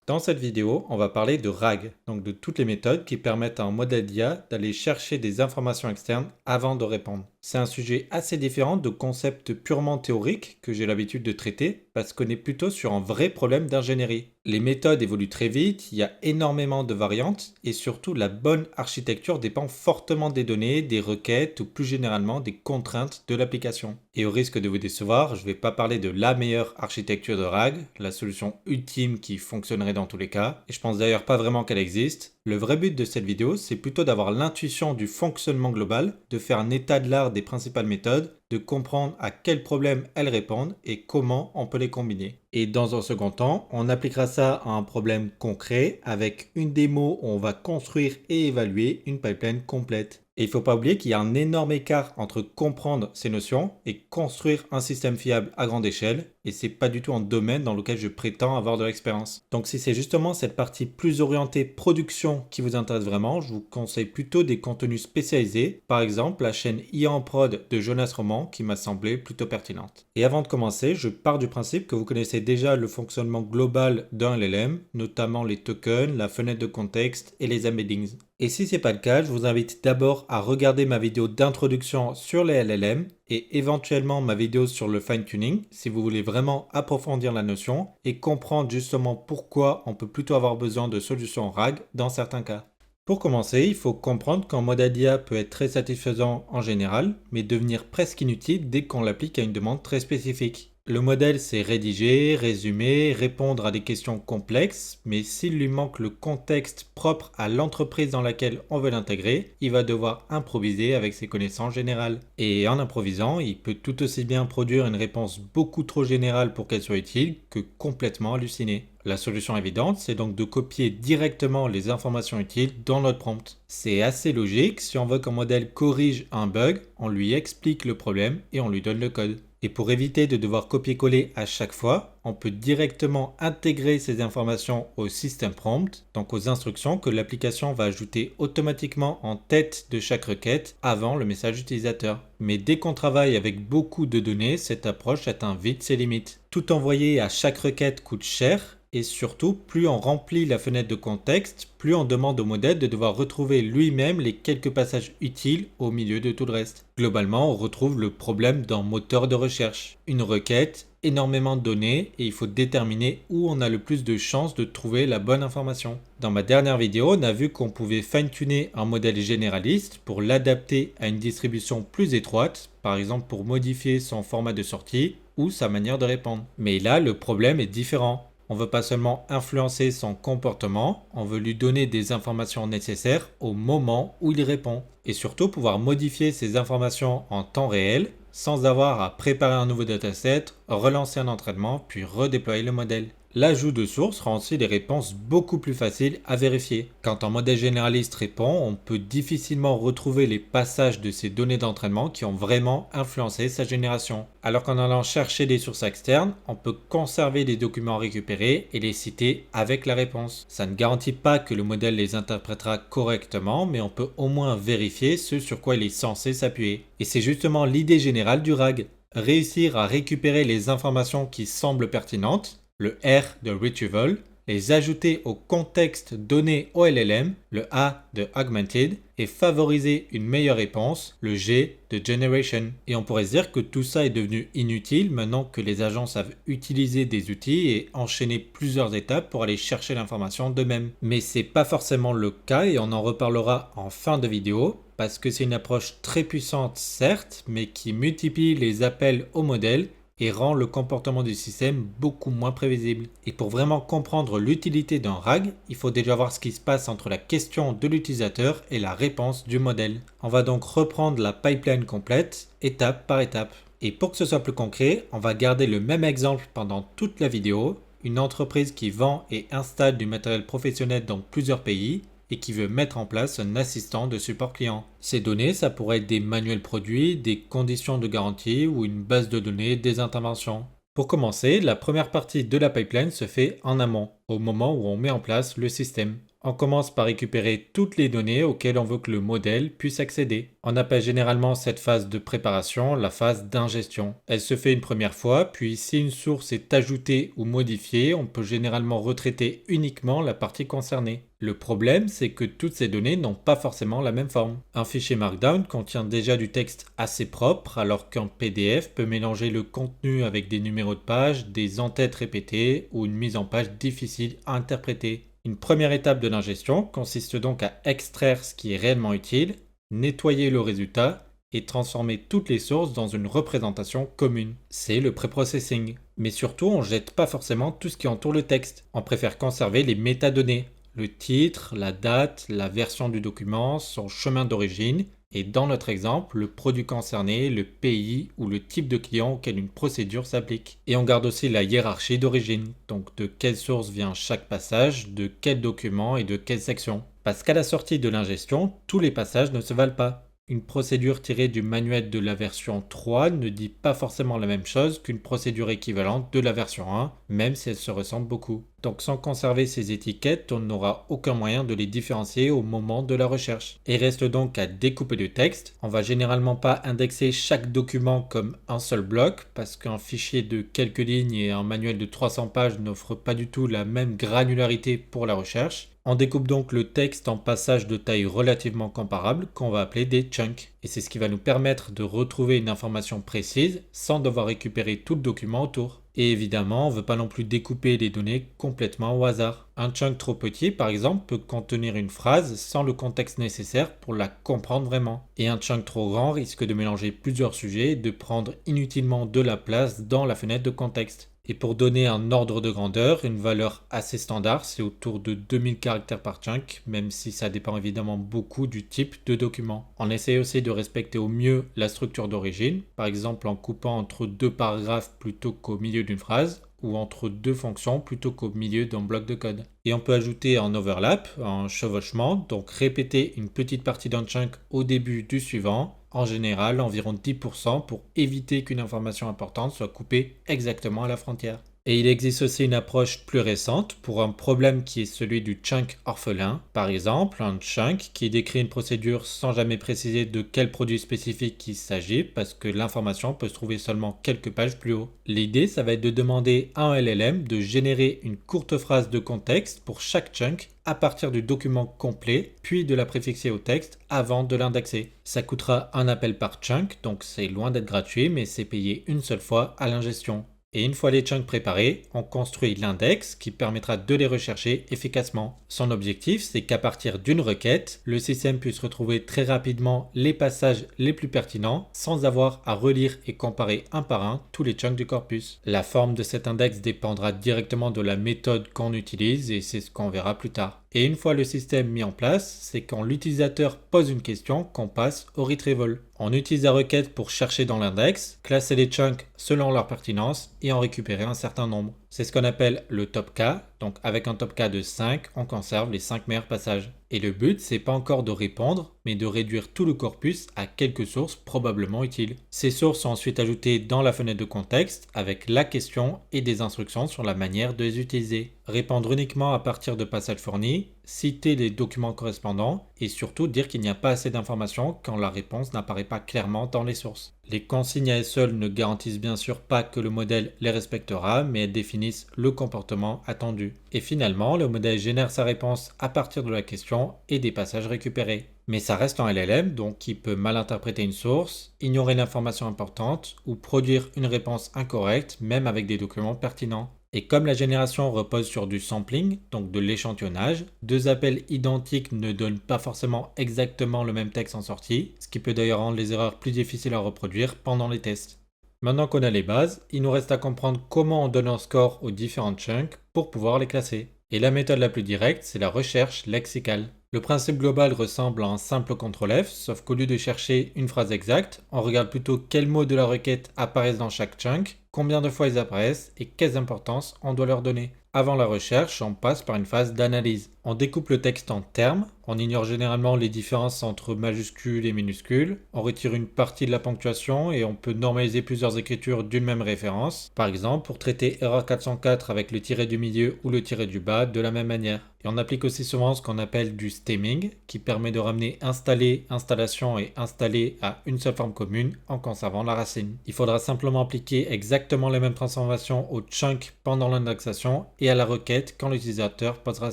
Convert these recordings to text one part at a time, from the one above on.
Dans cette vidéo, on va parler de RAG, donc de toutes les méthodes qui permettent à un modèle d'IA d'aller chercher des informations externes avant de répondre. C'est un sujet assez différent de concepts purement théoriques que j'ai l'habitude de traiter parce qu'on est plutôt sur un vrai problème d'ingénierie. Les méthodes évoluent très vite, il y a énormément de variantes et surtout la bonne architecture dépend fortement des données, des requêtes ou plus généralement des contraintes de l'application. Et au risque de vous décevoir, je ne vais pas parler de la meilleure architecture de RAG, la solution ultime qui fonctionnerait dans tous les cas, et je pense d'ailleurs pas vraiment qu'elle existe. Le vrai but de cette vidéo, c'est plutôt d'avoir l'intuition du fonctionnement global, de faire un état de l'art des principales méthodes, de comprendre à quels problèmes elles répondent et comment on peut les combiner. Et dans un second temps, on appliquera ça à un problème concret avec une démo où on va construire et évaluer une pipeline complète. Et il ne faut pas oublier qu'il y a un énorme écart entre comprendre ces notions et construire un système fiable à grande échelle, et c'est pas du tout un domaine dans lequel je prétends avoir de l'expérience. Donc si c'est justement cette partie plus orientée production qui vous intéresse vraiment, je vous conseille plutôt des contenus spécialisés, par exemple la chaîne IA en prod de Jonas Roman qui m'a semblé plutôt pertinente. Et avant de commencer, je pars du principe que vous connaissez déjà le fonctionnement global d'un LLM, notamment les tokens, la fenêtre de contexte et les embeddings. Et si ce n'est pas le cas, je vous invite d'abord à regarder ma vidéo d'introduction sur les LLM et éventuellement ma vidéo sur le fine-tuning si vous voulez vraiment approfondir la notion et comprendre justement pourquoi on peut plutôt avoir besoin de solutions RAG dans certains cas. Pour commencer, il faut comprendre qu'un modèle d'IA peut être très satisfaisant en général, mais devenir presque inutile dès qu'on l'applique à une demande très spécifique. Le modèle, c'est rédiger, résumer, répondre à des questions complexes, mais s'il lui manque le contexte propre à l'entreprise dans laquelle on veut l'intégrer, il va devoir improviser avec ses connaissances générales. Et en improvisant, il peut tout aussi bien produire une réponse beaucoup trop générale pour qu'elle soit utile que complètement hallucinée. La solution évidente, c'est donc de copier directement les informations utiles dans notre prompt. C'est assez logique, si on veut qu'un modèle corrige un bug, on lui explique le problème et on lui donne le code. Et pour éviter de devoir copier-coller à chaque fois, on peut directement intégrer ces informations au système prompt, donc aux instructions que l'application va ajouter automatiquement en tête de chaque requête avant le message utilisateur. Mais dès qu'on travaille avec beaucoup de données, cette approche atteint vite ses limites. Tout envoyer à chaque requête coûte cher, et surtout, plus on remplit la fenêtre de contexte, plus on demande au modèle de devoir retrouver lui-même les quelques passages utiles au milieu de tout le reste. Globalement, on retrouve le problème d'un moteur de recherche. Une requête, énormément de données, et il faut déterminer où on a le plus de chances de trouver la bonne information. Dans ma dernière vidéo, on a vu qu'on pouvait fine-tuner un modèle généraliste pour l'adapter à une distribution plus étroite, par exemple pour modifier son format de sortie ou sa manière de répondre. Mais là, le problème est différent. On ne veut pas seulement influencer son comportement, on veut lui donner des informations nécessaires au moment où il répond. Et surtout pouvoir modifier ces informations en temps réel sans avoir à préparer un nouveau dataset, relancer un entraînement puis redéployer le modèle. L'ajout de sources rend aussi les réponses beaucoup plus faciles à vérifier. Quand un modèle généraliste répond, on peut difficilement retrouver les passages de ces données d'entraînement qui ont vraiment influencé sa génération. Alors qu'en allant chercher des sources externes, on peut conserver les documents récupérés et les citer avec la réponse. Ça ne garantit pas que le modèle les interprétera correctement, mais on peut au moins vérifier ce sur quoi il est censé s'appuyer. Et c'est justement l'idée générale du RAG. Réussir à récupérer les informations qui semblent pertinentes, le R de Retrieval, les ajouter au contexte donné au LLM, le A de Augmented, et favoriser une meilleure réponse, le G de Generation. Et on pourrait se dire que tout ça est devenu inutile maintenant que les agents savent utiliser des outils et enchaîner plusieurs étapes pour aller chercher l'information d'eux-mêmes. Mais c'est pas forcément le cas et on en reparlera en fin de vidéo parce que c'est une approche très puissante certes, mais qui multiplie les appels au modèle et rend le comportement du système beaucoup moins prévisible. Et pour vraiment comprendre l'utilité d'un RAG, il faut déjà voir ce qui se passe entre la question de l'utilisateur et la réponse du modèle. On va donc reprendre la pipeline complète, étape par étape. Et pour que ce soit plus concret, on va garder le même exemple pendant toute la vidéo. Une entreprise qui vend et installe du matériel professionnel dans plusieurs pays et qui veut mettre en place un assistant de support client. Ces données, ça pourrait être des manuels produits, des conditions de garantie ou une base de données des interventions. Pour commencer, la première partie de la pipeline se fait en amont, au moment où on met en place le système. On commence par récupérer toutes les données auxquelles on veut que le modèle puisse accéder. On appelle généralement cette phase de préparation la phase d'ingestion. Elle se fait une première fois, puis si une source est ajoutée ou modifiée, on peut généralement retraiter uniquement la partie concernée. Le problème, c'est que toutes ces données n'ont pas forcément la même forme. Un fichier Markdown contient déjà du texte assez propre, alors qu'un PDF peut mélanger le contenu avec des numéros de page, des en-têtes répétées ou une mise en page difficile à interpréter. Une première étape de l'ingestion consiste donc à extraire ce qui est réellement utile, nettoyer le résultat et transformer toutes les sources dans une représentation commune. C'est le pré-processing. Mais surtout, on ne jette pas forcément tout ce qui entoure le texte. On préfère conserver les métadonnées, le titre, la date, la version du document, son chemin d'origine et dans notre exemple, le produit concerné, le pays ou le type de client auquel une procédure s'applique. Et on garde aussi la hiérarchie d'origine, donc de quelle source vient chaque passage, de quel document et de quelle section. Parce qu'à la sortie de l'ingestion, tous les passages ne se valent pas. Une procédure tirée du manuel de la version 3 ne dit pas forcément la même chose qu'une procédure équivalente de la version 1, même si elles se ressemblent beaucoup. Donc sans conserver ces étiquettes, on n'aura aucun moyen de les différencier au moment de la recherche. Il reste donc à découper le texte. On va généralement pas indexer chaque document comme un seul bloc, parce qu'un fichier de quelques lignes et un manuel de 300 pages n'offrent pas du tout la même granularité pour la recherche. On découpe donc le texte en passages de taille relativement comparable qu'on va appeler des chunks. Et c'est ce qui va nous permettre de retrouver une information précise sans devoir récupérer tout le document autour. Et évidemment, on ne veut pas non plus découper les données complètement au hasard. Un chunk trop petit, par exemple, peut contenir une phrase sans le contexte nécessaire pour la comprendre vraiment. Et un chunk trop grand risque de mélanger plusieurs sujets et de prendre inutilement de la place dans la fenêtre de contexte. Et pour donner un ordre de grandeur, une valeur assez standard, c'est autour de 2000 caractères par chunk, même si ça dépend évidemment beaucoup du type de document. On essaie aussi de respecter au mieux la structure d'origine, par exemple en coupant entre deux paragraphes plutôt qu'au milieu d'une phrase, ou entre deux fonctions plutôt qu'au milieu d'un bloc de code. Et on peut ajouter un overlap, un chevauchement, donc répéter une petite partie d'un chunk au début du suivant, en général environ 10% pour éviter qu'une information importante soit coupée exactement à la frontière. Et il existe aussi une approche plus récente pour un problème qui est celui du chunk orphelin. Par exemple, un chunk qui décrit une procédure sans jamais préciser de quel produit spécifique il s'agit parce que l'information peut se trouver seulement quelques pages plus haut. L'idée, ça va être de demander à un LLM de générer une courte phrase de contexte pour chaque chunk à partir du document complet, puis de la préfixer au texte avant de l'indexer. Ça coûtera un appel par chunk, donc c'est loin d'être gratuit, mais c'est payé une seule fois à l'ingestion. Et une fois les chunks préparés, on construit l'index qui permettra de les rechercher efficacement. Son objectif, c'est qu'à partir d'une requête, le système puisse retrouver très rapidement les passages les plus pertinents sans avoir à relire et comparer un par un tous les chunks du corpus. La forme de cet index dépendra directement de la méthode qu'on utilise et c'est ce qu'on verra plus tard. Et une fois le système mis en place, c'est quand l'utilisateur pose une question qu'on passe au retrieval. On utilise la requête pour chercher dans l'index, classer les chunks selon leur pertinence et en récupérer un certain nombre. C'est ce qu'on appelle le top K, donc avec un top K de 5, on conserve les 5 meilleurs passages. Et le but, c'est pas encore de répondre, mais de réduire tout le corpus à quelques sources probablement utiles. Ces sources sont ensuite ajoutées dans la fenêtre de contexte avec la question et des instructions sur la manière de les utiliser. Répondre uniquement à partir de passages fournis, citer les documents correspondants et surtout dire qu'il n'y a pas assez d'informations quand la réponse n'apparaît pas clairement dans les sources. Les consignes à elles seules ne garantissent bien sûr pas que le modèle les respectera, mais elles définissent le comportement attendu. Et finalement, le modèle génère sa réponse à partir de la question et des passages récupérés. Mais ça reste en LLM, donc il peut mal interpréter une source, ignorer l'information importante ou produire une réponse incorrecte, même avec des documents pertinents. Et comme la génération repose sur du sampling, donc de l'échantillonnage, deux appels identiques ne donnent pas forcément exactement le même texte en sortie, ce qui peut d'ailleurs rendre les erreurs plus difficiles à reproduire pendant les tests. Maintenant qu'on a les bases, il nous reste à comprendre comment on donne un score aux différents chunks pour pouvoir les classer. Et la méthode la plus directe, c'est la recherche lexicale. Le principe global ressemble à un simple CTRL F, sauf qu'au lieu de chercher une phrase exacte, on regarde plutôt quels mots de la requête apparaissent dans chaque chunk, combien de fois ils apparaissent et quelles importances on doit leur donner. Avant la recherche, on passe par une phase d'analyse. On découpe le texte en termes, On ignore généralement les différences entre majuscules et minuscules, on retire une partie de la ponctuation et on peut normaliser plusieurs écritures d'une même référence. Par exemple, pour traiter erreur 404 avec le tiret du milieu ou le tiret du bas de la même manière. Et on applique aussi souvent ce qu'on appelle du stemming, qui permet de ramener installer, installation et installer à une seule forme commune en conservant la racine. Il faudra simplement appliquer exactement les mêmes transformations au chunk pendant l'indexation et à la requête quand l'utilisateur posera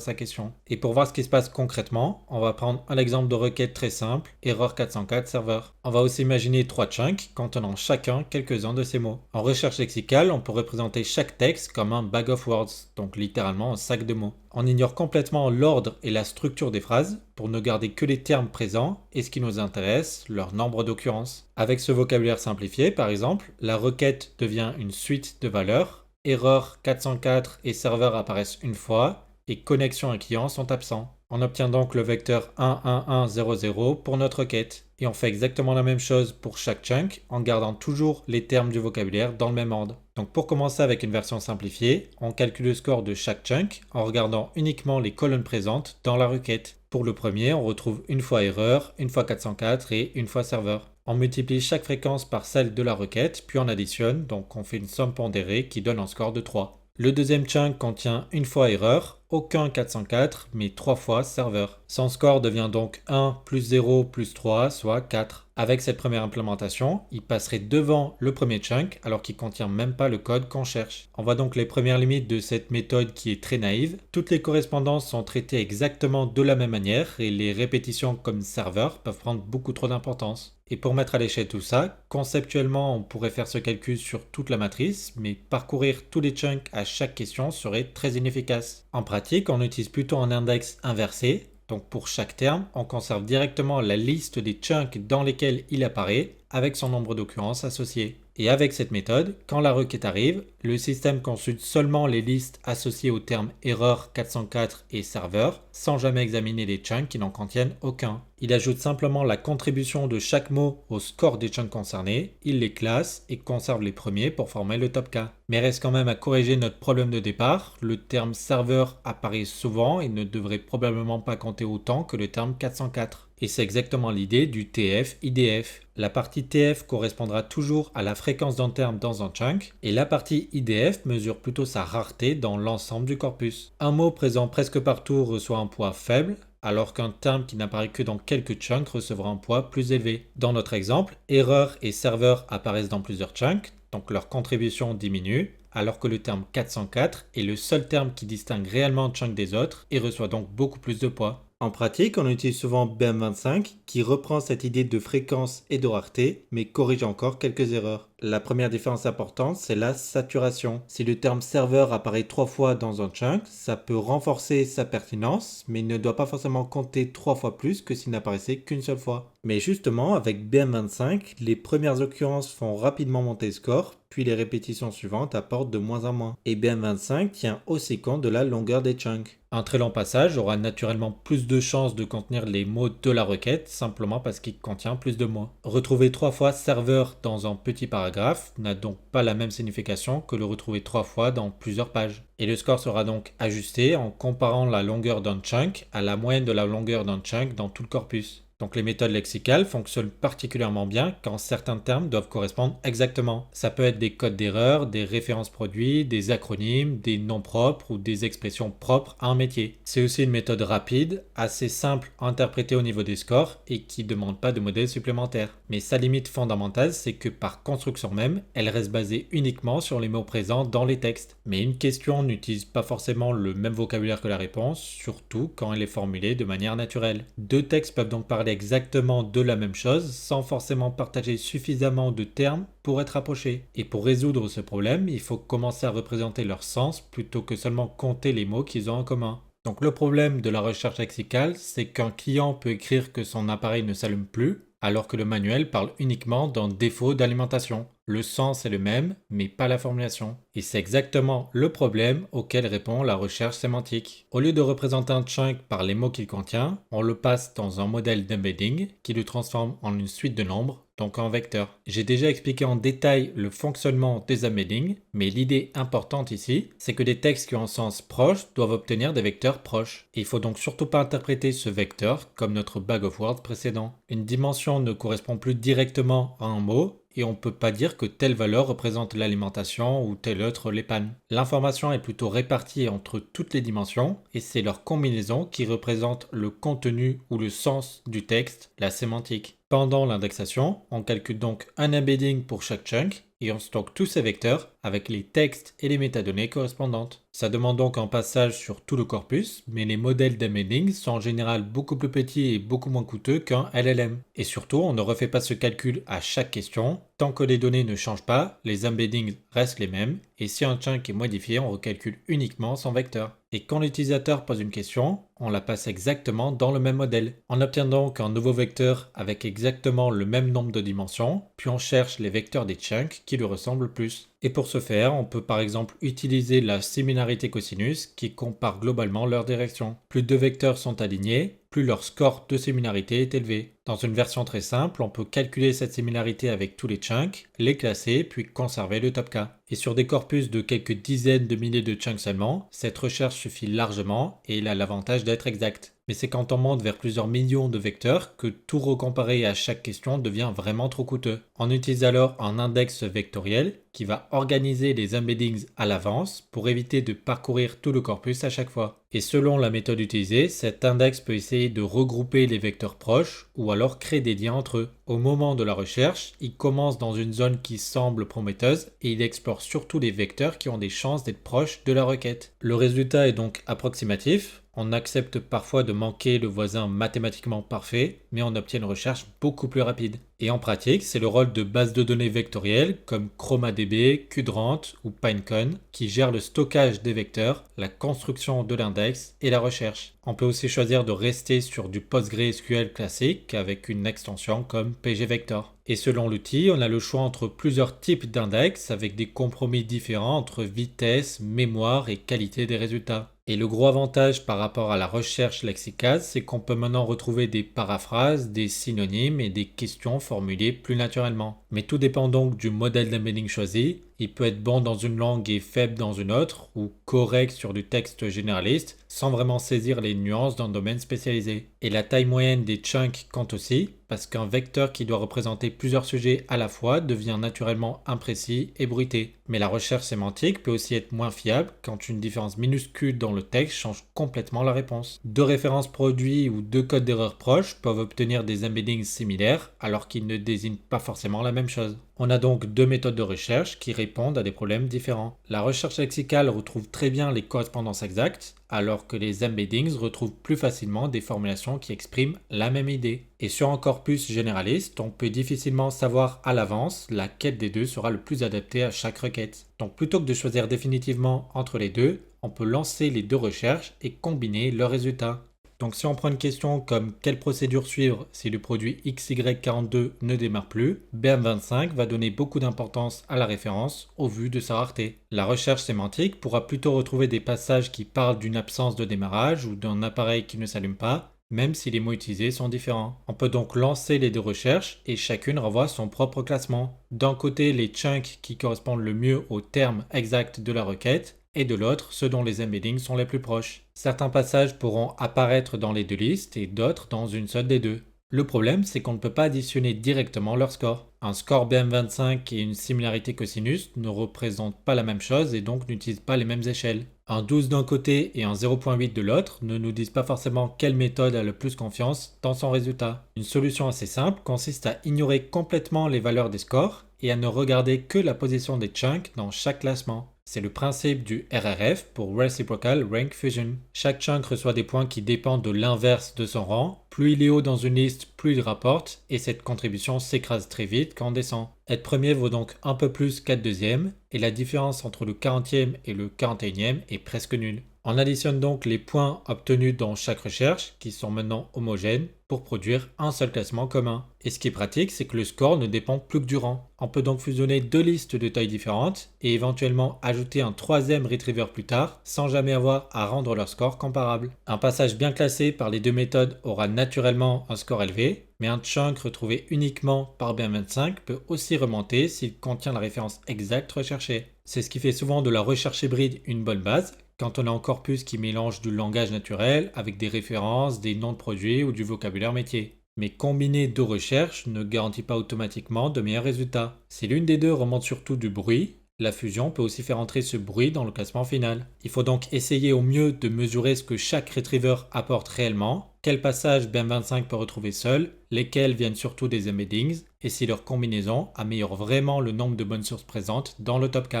sa question. Et pour voir ce qui se passe concrètement, on va prendre un exemple de requête très simple, erreur 404 serveur. On va aussi imaginer trois chunks contenant chacun quelques-uns de ces mots. En recherche lexicale, on peut représenter chaque texte comme un bag of words, donc littéralement un sac de mots. On ignore complètement l'ordre et la structure des phrases pour ne garder que les termes présents et ce qui nous intéresse, leur nombre d'occurrences. Avec ce vocabulaire simplifié, par exemple, la requête devient une suite de valeurs, erreur 404 et serveur apparaissent une fois et connexion et client sont absents. On obtient donc le vecteur 11100 pour notre requête. Et on fait exactement la même chose pour chaque chunk en gardant toujours les termes du vocabulaire dans le même ordre. Donc pour commencer avec une version simplifiée, on calcule le score de chaque chunk en regardant uniquement les colonnes présentes dans la requête. Pour le premier, on retrouve une fois erreur, une fois 404 et une fois serveur. On multiplie chaque fréquence par celle de la requête, puis on additionne, donc on fait une somme pondérée qui donne un score de 3. Le deuxième chunk contient une fois erreur, aucun 404, mais 3 fois serveur. Son score devient donc 1 plus 0 plus 3, soit 4. Avec cette première implémentation, il passerait devant le premier chunk alors qu'il ne contient même pas le code qu'on cherche. On voit donc les premières limites de cette méthode qui est très naïve. Toutes les correspondances sont traitées exactement de la même manière et les répétitions comme serveur peuvent prendre beaucoup trop d'importance. Et pour mettre à l'échelle tout ça, conceptuellement on pourrait faire ce calcul sur toute la matrice, mais parcourir tous les chunks à chaque question serait très inefficace. En pratique, on utilise plutôt un index inversé. Donc pour chaque terme, on conserve directement la liste des chunks dans lesquels il apparaît avec son nombre d'occurrences associées. Et avec cette méthode, quand la requête arrive, le système consulte seulement les listes associées aux termes erreur 404 et serveur sans jamais examiner les chunks qui n'en contiennent aucun. Il ajoute simplement la contribution de chaque mot au score des chunks concernés, il les classe et conserve les premiers pour former le top K. Mais reste quand même à corriger notre problème de départ, le terme serveur apparaît souvent et ne devrait probablement pas compter autant que le terme 404. Et c'est exactement l'idée du TF-IDF. La partie TF correspondra toujours à la fréquence d'un terme dans un chunk, et la partie IDF mesure plutôt sa rareté dans l'ensemble du corpus. Un mot présent presque partout reçoit un poids faible, alors qu'un terme qui n'apparaît que dans quelques chunks recevra un poids plus élevé. Dans notre exemple, erreur et serveur apparaissent dans plusieurs chunks, donc leur contribution diminue, alors que le terme 404 est le seul terme qui distingue réellement un chunk des autres et reçoit donc beaucoup plus de poids. En pratique, on utilise souvent BM25 qui reprend cette idée de fréquence et de rareté, mais corrige encore quelques erreurs. La première différence importante, c'est la saturation. Si le terme serveur apparaît 3 fois dans un chunk, ça peut renforcer sa pertinence, mais il ne doit pas forcément compter 3 fois plus que s'il n'apparaissait qu'une seule fois. Mais justement, avec BM25, les premières occurrences font rapidement monter le score, puis les répétitions suivantes apportent de moins en moins. Et BM25 tient aussi compte de la longueur des chunks. Un très long passage aura naturellement plus de chances de contenir les mots de la requête, simplement parce qu'il contient plus de mots. Retrouver 3 fois serveur dans un petit paragraphe n'a donc pas la même signification que le retrouver 3 fois dans plusieurs pages. Et le score sera donc ajusté en comparant la longueur d'un chunk à la moyenne de la longueur d'un chunk dans tout le corpus. Donc les méthodes lexicales fonctionnent particulièrement bien quand certains termes doivent correspondre exactement. Ça peut être des codes d'erreur, des références produits, des acronymes, des noms propres ou des expressions propres à un métier. C'est aussi une méthode rapide, assez simple à interpréter au niveau des scores et qui ne demande pas de modèle supplémentaire. Mais sa limite fondamentale, c'est que par construction même, elle reste basée uniquement sur les mots présents dans les textes. Mais une question n'utilise pas forcément le même vocabulaire que la réponse, surtout quand elle est formulée de manière naturelle. Deux textes peuvent donc parler exactement de la même chose sans forcément partager suffisamment de termes pour être approchés. Et pour résoudre ce problème, il faut commencer à représenter leur sens plutôt que seulement compter les mots qu'ils ont en commun. Donc le problème de la recherche lexicale, c'est qu'un client peut écrire que son appareil ne s'allume plus, alors que le manuel parle uniquement d'un défaut d'alimentation. Le sens est le même, mais pas la formulation. Et c'est exactement le problème auquel répond la recherche sémantique. Au lieu de représenter un chunk par les mots qu'il contient, on le passe dans un modèle d'embedding qui le transforme en une suite de nombres, donc en vecteur. J'ai déjà expliqué en détail le fonctionnement des embeddings, mais l'idée importante ici, c'est que des textes qui ont un sens proche doivent obtenir des vecteurs proches. Et il faut donc surtout pas interpréter ce vecteur comme notre bag of words précédent. Une dimension ne correspond plus directement à un mot, et on ne peut pas dire que telle valeur représente l'alimentation ou telle autre les pannes. L'information est plutôt répartie entre toutes les dimensions et c'est leur combinaison qui représente le contenu ou le sens du texte, la sémantique. Pendant l'indexation, on calcule donc un embedding pour chaque chunk et on stocke tous ces vecteurs avec les textes et les métadonnées correspondantes. Ça demande donc un passage sur tout le corpus, mais les modèles d'embedding sont en général beaucoup plus petits et beaucoup moins coûteux qu'un LLM. Et surtout, on ne refait pas ce calcul à chaque question. Tant que les données ne changent pas, les embeddings restent les mêmes, et si un chunk est modifié, on recalcule uniquement son vecteur. Et quand l'utilisateur pose une question, on la passe exactement dans le même modèle. On obtient donc un nouveau vecteur avec exactement le même nombre de dimensions, puis on cherche les vecteurs des chunks qui lui ressemblent le plus. Et pour ce faire, on peut par exemple utiliser la similarité cosinus qui compare globalement leur direction. Plus deux vecteurs sont alignés, plus leur score de similarité est élevé. Dans une version très simple, on peut calculer cette similarité avec tous les chunks, les classer, puis conserver le top K. Et sur des corpus de quelques dizaines de milliers de chunks seulement, cette recherche suffit largement et il a l'avantage d'être exacte. Mais c'est quand on monte vers plusieurs millions de vecteurs que tout recomparer à chaque question devient vraiment trop coûteux. On utilise alors un index vectoriel qui va organiser les embeddings à l'avance pour éviter de parcourir tout le corpus à chaque fois. Et selon la méthode utilisée, cet index peut essayer de regrouper les vecteurs proches ou alors créer des liens entre eux. Au moment de la recherche, il commence dans une zone qui semble prometteuse et il explore surtout les vecteurs qui ont des chances d'être proches de la requête. Le résultat est donc approximatif. On accepte parfois de manquer le voisin mathématiquement parfait, mais on obtient une recherche beaucoup plus rapide. Et en pratique, c'est le rôle de bases de données vectorielles comme ChromaDB, Qdrant ou Pinecone qui gèrent le stockage des vecteurs, la construction de l'index et la recherche. On peut aussi choisir de rester sur du PostgreSQL classique avec une extension comme pgvector. Et selon l'outil, on a le choix entre plusieurs types d'index avec des compromis différents entre vitesse, mémoire et qualité des résultats. Et le gros avantage par rapport à la recherche lexicale, c'est qu'on peut maintenant retrouver des paraphrases, des synonymes et des questions formulées plus naturellement. Mais tout dépend donc du modèle d'embedding choisi. Il peut être bon dans une langue et faible dans une autre, ou correct sur du texte généraliste, sans vraiment saisir les nuances d'un domaine spécialisé. Et la taille moyenne des chunks compte aussi, parce qu'un vecteur qui doit représenter plusieurs sujets à la fois devient naturellement imprécis et bruité. Mais la recherche sémantique peut aussi être moins fiable quand une différence minuscule dans le texte change complètement la réponse. Deux références produits ou deux codes d'erreur proches peuvent obtenir des embeddings similaires alors qu'ils ne désignent pas forcément la même chose. On a donc deux méthodes de recherche qui répondent à des problèmes différents. La recherche lexicale retrouve très bien les correspondances exactes, alors que les embeddings retrouvent plus facilement des formulations qui expriment la même idée. Et sur un corpus généraliste, on peut difficilement savoir à l'avance laquelle des deux sera le plus adaptée à chaque requête. Donc plutôt que de choisir définitivement entre les deux, on peut lancer les deux recherches et combiner leurs résultats. Donc si on prend une question comme quelle procédure suivre si le produit XY42 ne démarre plus, BM25 va donner beaucoup d'importance à la référence au vu de sa rareté. La recherche sémantique pourra plutôt retrouver des passages qui parlent d'une absence de démarrage ou d'un appareil qui ne s'allume pas, même si les mots utilisés sont différents. On peut donc lancer les deux recherches et chacune renvoie son propre classement. D'un côté, les chunks qui correspondent le mieux au terme exact de la requête, et de l'autre, ceux dont les embeddings sont les plus proches. Certains passages pourront apparaître dans les deux listes et d'autres dans une seule des deux. Le problème, c'est qu'on ne peut pas additionner directement leur score. Un score BM25 et une similarité cosinus ne représentent pas la même chose et donc n'utilisent pas les mêmes échelles. Un 12 d'un côté et un 0.8 de l'autre ne nous disent pas forcément quelle méthode a le plus confiance dans son résultat. Une solution assez simple consiste à ignorer complètement les valeurs des scores et à ne regarder que la position des chunks dans chaque classement. C'est le principe du RRF pour Reciprocal Rank Fusion. Chaque chunk reçoit des points qui dépendent de l'inverse de son rang. Plus il est haut dans une liste, plus il rapporte, et cette contribution s'écrase très vite quand on descend. Être premier vaut donc un peu plus qu'être deuxième, et la différence entre le 40e et le 41e est presque nulle. On additionne donc les points obtenus dans chaque recherche, qui sont maintenant homogènes, pour produire un seul classement commun. Et ce qui est pratique, c'est que le score ne dépend plus que du rang. On peut donc fusionner deux listes de tailles différentes et éventuellement ajouter un troisième retriever plus tard, sans jamais avoir à rendre leur score comparable. Un passage bien classé par les deux méthodes aura naturellement un score élevé, mais un chunk retrouvé uniquement par BM25 peut aussi remonter s'il contient la référence exacte recherchée. C'est ce qui fait souvent de la recherche hybride une bonne base, quand on a un corpus qui mélange du langage naturel avec des références, des noms de produits ou du vocabulaire métier. Mais combiner deux recherches ne garantit pas automatiquement de meilleurs résultats. Si l'une des deux remonte surtout du bruit, la fusion peut aussi faire entrer ce bruit dans le classement final. Il faut donc essayer au mieux de mesurer ce que chaque retriever apporte réellement, quel passage BEM25 peut retrouver seul, lesquels viennent surtout des embeddings, et si leur combinaison améliore vraiment le nombre de bonnes sources présentes dans le top K.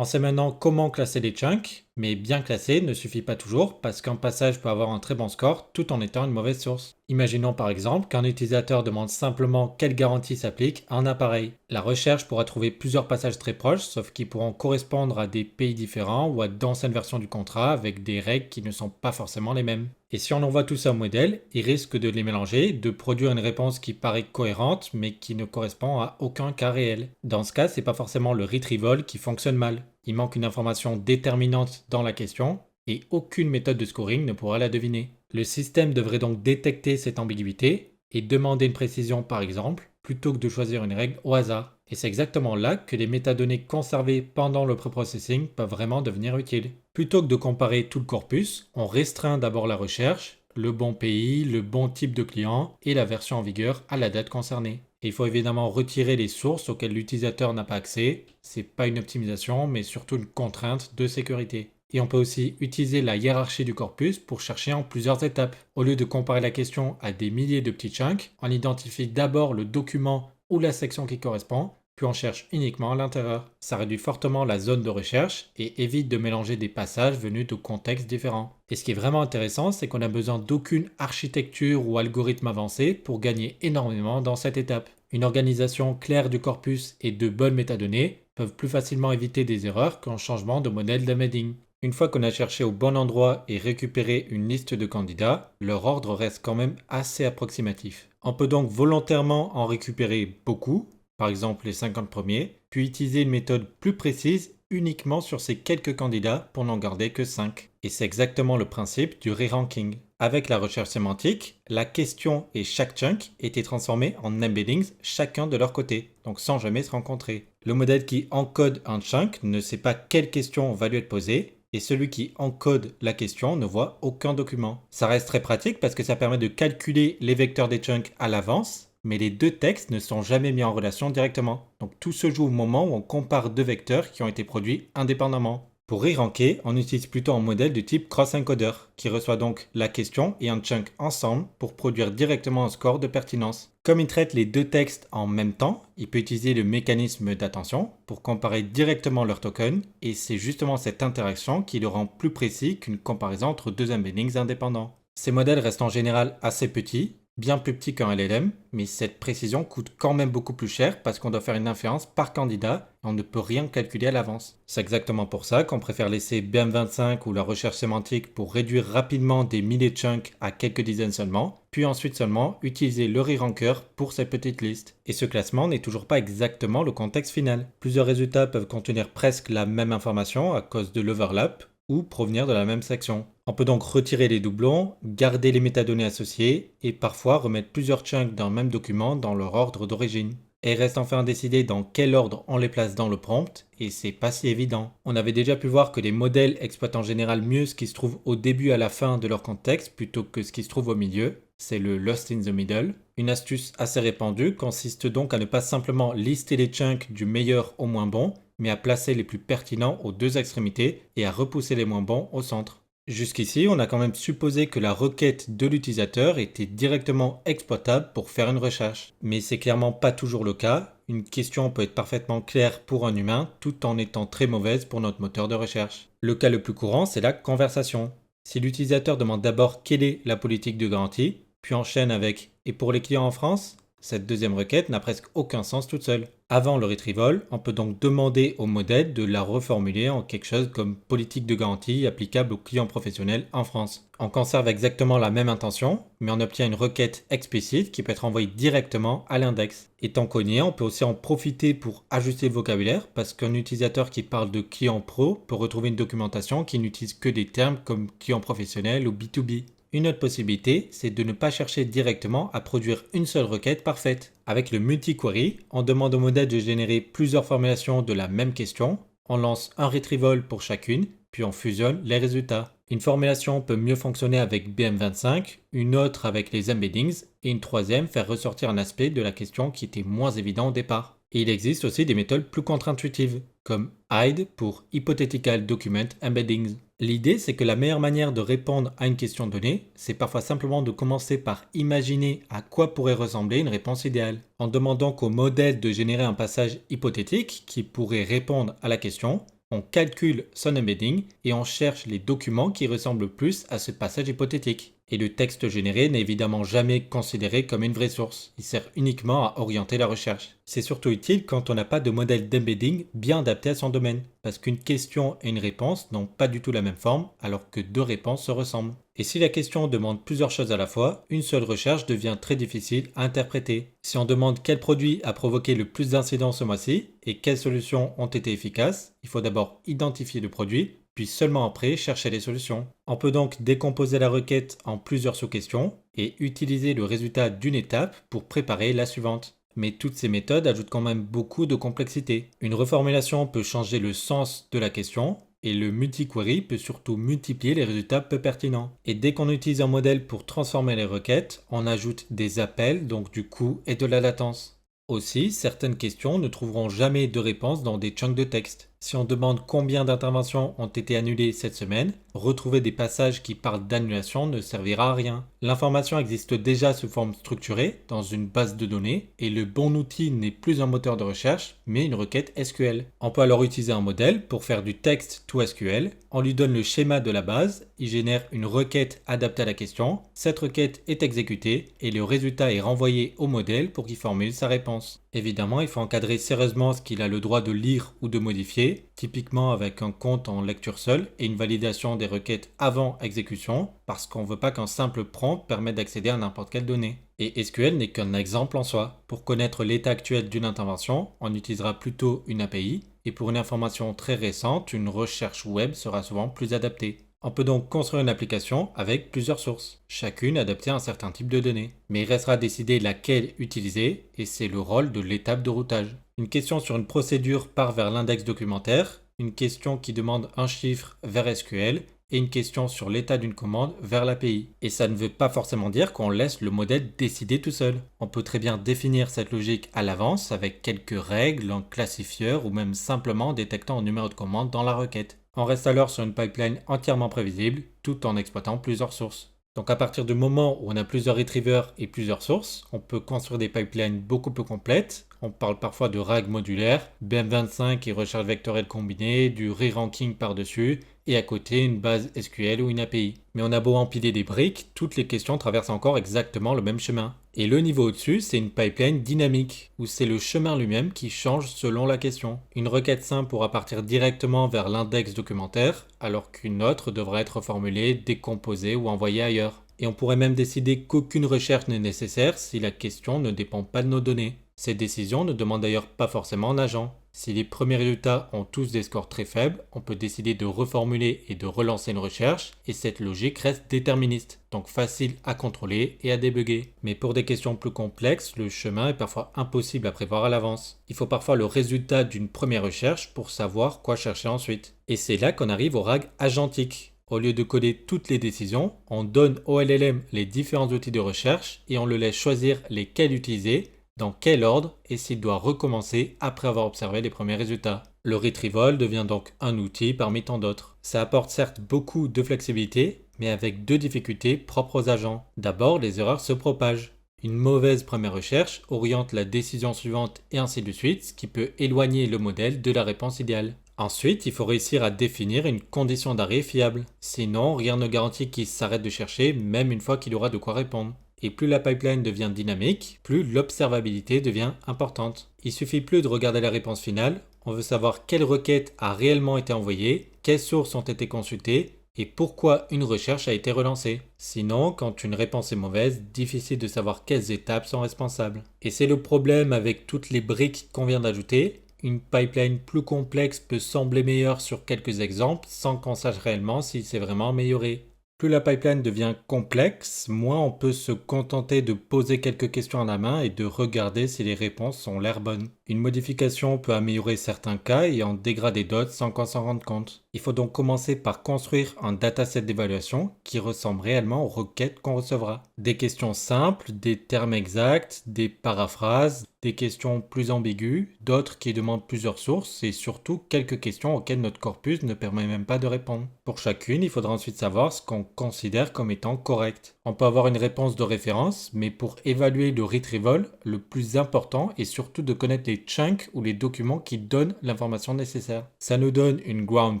On sait maintenant comment classer les chunks, mais bien classer ne suffit pas toujours parce qu'un passage peut avoir un très bon score tout en étant une mauvaise source. Imaginons par exemple qu'un utilisateur demande simplement quelle garantie s'applique à un appareil. La recherche pourra trouver plusieurs passages très proches, sauf qu'ils pourront correspondre à des pays différents ou à d'anciennes versions du contrat avec des règles qui ne sont pas forcément les mêmes. Et si on envoie tout ça au modèle, il risque de les mélanger, de produire une réponse qui paraît cohérente mais qui ne correspond à aucun cas réel. Dans ce cas, c'est pas forcément le retrieval qui fonctionne mal. Il manque une information déterminante dans la question et aucune méthode de scoring ne pourra la deviner. Le système devrait donc détecter cette ambiguïté et demander une précision par exemple, plutôt que de choisir une règle au hasard. Et c'est exactement là que les métadonnées conservées pendant le preprocessing peuvent vraiment devenir utiles. Plutôt que de comparer tout le corpus, on restreint d'abord la recherche, le bon pays, le bon type de client et la version en vigueur à la date concernée. Et il faut évidemment retirer les sources auxquelles l'utilisateur n'a pas accès. C'est pas une optimisation, mais surtout une contrainte de sécurité. Et on peut aussi utiliser la hiérarchie du corpus pour chercher en plusieurs étapes. Au lieu de comparer la question à des milliers de petits chunks, on identifie d'abord le document ou la section qui correspond, puis on cherche uniquement à l'intérieur. Ça réduit fortement la zone de recherche et évite de mélanger des passages venus de contextes différents. Et ce qui est vraiment intéressant, c'est qu'on n'a besoin d'aucune architecture ou algorithme avancé pour gagner énormément dans cette étape. Une organisation claire du corpus et de bonnes métadonnées peuvent plus facilement éviter des erreurs qu'un changement de modèle d'embedding. Une fois qu'on a cherché au bon endroit et récupéré une liste de candidats, leur ordre reste quand même assez approximatif. On peut donc volontairement en récupérer beaucoup, par exemple les 50 premiers, puis utiliser une méthode plus précise uniquement sur ces quelques candidats pour n'en garder que 5. Et c'est exactement le principe du re-ranking. Avec la recherche sémantique, la question et chaque chunk étaient transformés en embeddings chacun de leur côté, donc sans jamais se rencontrer. Le modèle qui encode un chunk ne sait pas quelle question va lui être posée, et celui qui encode la question ne voit aucun document. Ça reste très pratique parce que ça permet de calculer les vecteurs des chunks à l'avance, mais les deux textes ne sont jamais mis en relation directement. Donc tout se joue au moment où on compare deux vecteurs qui ont été produits indépendamment. Pour re-ranker, on utilise plutôt un modèle de type cross-encoder, qui reçoit donc la question et un chunk ensemble pour produire directement un score de pertinence. Comme il traite les deux textes en même temps, il peut utiliser le mécanisme d'attention pour comparer directement leurs tokens, et c'est justement cette interaction qui le rend plus précis qu'une comparaison entre deux embeddings indépendants. Ces modèles restent en général assez petits, bien plus petits qu'un LLM, mais cette précision coûte quand même beaucoup plus cher parce qu'on doit faire une inférence par candidat et on ne peut rien calculer à l'avance. C'est exactement pour ça qu'on préfère laisser BM25 ou la recherche sémantique pour réduire rapidement des milliers de chunks à quelques dizaines seulement, puis ensuite seulement utiliser le re-ranker pour cette petite liste. Et ce classement n'est toujours pas exactement le contexte final. Plusieurs résultats peuvent contenir presque la même information à cause de l'overlap, ou provenir de la même section. On peut donc retirer les doublons, garder les métadonnées associées et parfois remettre plusieurs chunks d'un même document dans leur ordre d'origine. Et reste enfin à décider dans quel ordre on les place dans le prompt, et c'est pas si évident. On avait déjà pu voir que les modèles exploitent en général mieux ce qui se trouve au début et à la fin de leur contexte plutôt que ce qui se trouve au milieu. C'est le lost in the middle. Une astuce assez répandue consiste donc à ne pas simplement lister les chunks du meilleur au moins bon, mais à placer les plus pertinents aux deux extrémités et à repousser les moins bons au centre. Jusqu'ici, on a quand même supposé que la requête de l'utilisateur était directement exploitable pour faire une recherche. Mais c'est clairement pas toujours le cas. Une question peut être parfaitement claire pour un humain tout en étant très mauvaise pour notre moteur de recherche. Le cas le plus courant, c'est la conversation. Si l'utilisateur demande d'abord quelle est la politique de garantie, puis enchaîne avec « et pour les clients en France ?» Cette deuxième requête n'a presque aucun sens toute seule. Avant le retrieval, on peut donc demander au modèle de la reformuler en quelque chose comme politique de garantie applicable aux clients professionnels en France. On conserve exactement la même intention, mais on obtient une requête explicite qui peut être envoyée directement à l'index. Étant cogné, on peut aussi en profiter pour ajuster le vocabulaire parce qu'un utilisateur qui parle de client pro peut retrouver une documentation qui n'utilise que des termes comme client professionnel ou B2B. Une autre possibilité, c'est de ne pas chercher directement à produire une seule requête parfaite. Avec le multi-query, on demande au modèle de générer plusieurs formulations de la même question, on lance un retrieval pour chacune, puis on fusionne les résultats. Une formulation peut mieux fonctionner avec BM25, une autre avec les embeddings, et une troisième faire ressortir un aspect de la question qui était moins évident au départ. Et il existe aussi des méthodes plus contre-intuitives, comme HIDE pour Hypothetical Document Embeddings. L'idée, c'est que la meilleure manière de répondre à une question donnée, c'est parfois simplement de commencer par imaginer à quoi pourrait ressembler une réponse idéale, en demandant au modèle de générer un passage hypothétique qui pourrait répondre à la question. On calcule son embedding et on cherche les documents qui ressemblent le plus à ce passage hypothétique. Et le texte généré n'est évidemment jamais considéré comme une vraie source, il sert uniquement à orienter la recherche. C'est surtout utile quand on n'a pas de modèle d'embedding bien adapté à son domaine, parce qu'une question et une réponse n'ont pas du tout la même forme, alors que deux réponses se ressemblent. Et si la question demande plusieurs choses à la fois, une seule recherche devient très difficile à interpréter. Si on demande quel produit a provoqué le plus d'incidents ce mois-ci et quelles solutions ont été efficaces, il faut d'abord identifier le produit, puis seulement après chercher les solutions. On peut donc décomposer la requête en plusieurs sous-questions et utiliser le résultat d'une étape pour préparer la suivante. Mais toutes ces méthodes ajoutent quand même beaucoup de complexité. Une reformulation peut changer le sens de la question, et le multi-query peut surtout multiplier les résultats peu pertinents. Et dès qu'on utilise un modèle pour transformer les requêtes, on ajoute des appels, donc du coût et de la latence. Aussi, certaines questions ne trouveront jamais de réponse dans des chunks de texte. Si on demande combien d'interventions ont été annulées cette semaine, retrouver des passages qui parlent d'annulation ne servira à rien. L'information existe déjà sous forme structurée dans une base de données et le bon outil n'est plus un moteur de recherche mais une requête SQL. On peut alors utiliser un modèle pour faire du texte to SQL. On lui donne le schéma de la base, il génère une requête adaptée à la question, cette requête est exécutée et le résultat est renvoyé au modèle pour qu'il formule sa réponse. Évidemment, il faut encadrer sérieusement ce qu'il a le droit de lire ou de modifier, typiquement avec un compte en lecture seule et une validation des requêtes avant exécution, parce qu'on ne veut pas qu'un simple prompt permette d'accéder à n'importe quelle donnée. Et SQL n'est qu'un exemple en soi. Pour connaître l'état actuel d'une intervention, on utilisera plutôt une API, et pour une information très récente, une recherche web sera souvent plus adaptée. On peut donc construire une application avec plusieurs sources, chacune adaptée à un certain type de données. Mais il restera à décider laquelle utiliser, et c'est le rôle de l'étape de routage. Une question sur une procédure part vers l'index documentaire, une question qui demande un chiffre vers SQL, et une question sur l'état d'une commande vers l'API. Et ça ne veut pas forcément dire qu'on laisse le modèle décider tout seul. On peut très bien définir cette logique à l'avance avec quelques règles, un classifieur ou même simplement détectant un numéro de commande dans la requête. On reste alors sur une pipeline entièrement prévisible, tout en exploitant plusieurs sources. Donc à partir du moment où on a plusieurs retrievers et plusieurs sources, on peut construire des pipelines beaucoup plus complètes. On parle parfois de RAG modulaire, BM25 et recherche vectorielle combinée, du re-ranking par-dessus, et à côté une base SQL ou une API. Mais on a beau empiler des briques, toutes les questions traversent encore exactement le même chemin. Et le niveau au-dessus, c'est une pipeline dynamique, où c'est le chemin lui-même qui change selon la question. Une requête simple pourra partir directement vers l'index documentaire, alors qu'une autre devra être formulée, décomposée ou envoyée ailleurs. Et on pourrait même décider qu'aucune recherche n'est nécessaire si la question ne dépend pas de nos données. Ces décisions ne demandent d'ailleurs pas forcément un agent. Si les premiers résultats ont tous des scores très faibles, on peut décider de reformuler et de relancer une recherche, et cette logique reste déterministe, donc facile à contrôler et à débugger. Mais pour des questions plus complexes, le chemin est parfois impossible à prévoir à l'avance. Il faut parfois le résultat d'une première recherche pour savoir quoi chercher ensuite. Et c'est là qu'on arrive au RAG agentique. Au lieu de coder toutes les décisions, on donne au LLM les différents outils de recherche et on le laisse choisir lesquels utiliser, dans quel ordre et s'il doit recommencer après avoir observé les premiers résultats. Le retrieval devient donc un outil parmi tant d'autres. Ça apporte certes beaucoup de flexibilité, mais avec deux difficultés propres aux agents. D'abord, les erreurs se propagent. Une mauvaise première recherche oriente la décision suivante et ainsi de suite, ce qui peut éloigner le modèle de la réponse idéale. Ensuite, il faut réussir à définir une condition d'arrêt fiable. Sinon, rien ne garantit qu'il s'arrête de chercher, même une fois qu'il aura de quoi répondre. Et plus la pipeline devient dynamique, plus l'observabilité devient importante. Il suffit plus de regarder la réponse finale, on veut savoir quelle requête a réellement été envoyée, quelles sources ont été consultées et pourquoi une recherche a été relancée. Sinon, quand une réponse est mauvaise, difficile de savoir quelles étapes sont responsables. Et c'est le problème avec toutes les briques qu'on vient d'ajouter. Une pipeline plus complexe peut sembler meilleure sur quelques exemples sans qu'on sache réellement si c'est vraiment amélioré. Plus la pipeline devient complexe, moins on peut se contenter de poser quelques questions à la main et de regarder si les réponses ont l'air bonnes. Une modification peut améliorer certains cas et en dégrader d'autres sans qu'on s'en rende compte. Il faut donc commencer par construire un dataset d'évaluation qui ressemble réellement aux requêtes qu'on recevra. Des questions simples, des termes exacts, des paraphrases, des questions plus ambiguës, d'autres qui demandent plusieurs sources et surtout quelques questions auxquelles notre corpus ne permet même pas de répondre. Pour chacune, il faudra ensuite savoir ce qu'on considère comme étant correct. On peut avoir une réponse de référence, mais pour évaluer le retrieval, le plus important est surtout de connaître les chunks ou les documents qui donnent l'information nécessaire. Ça nous donne une ground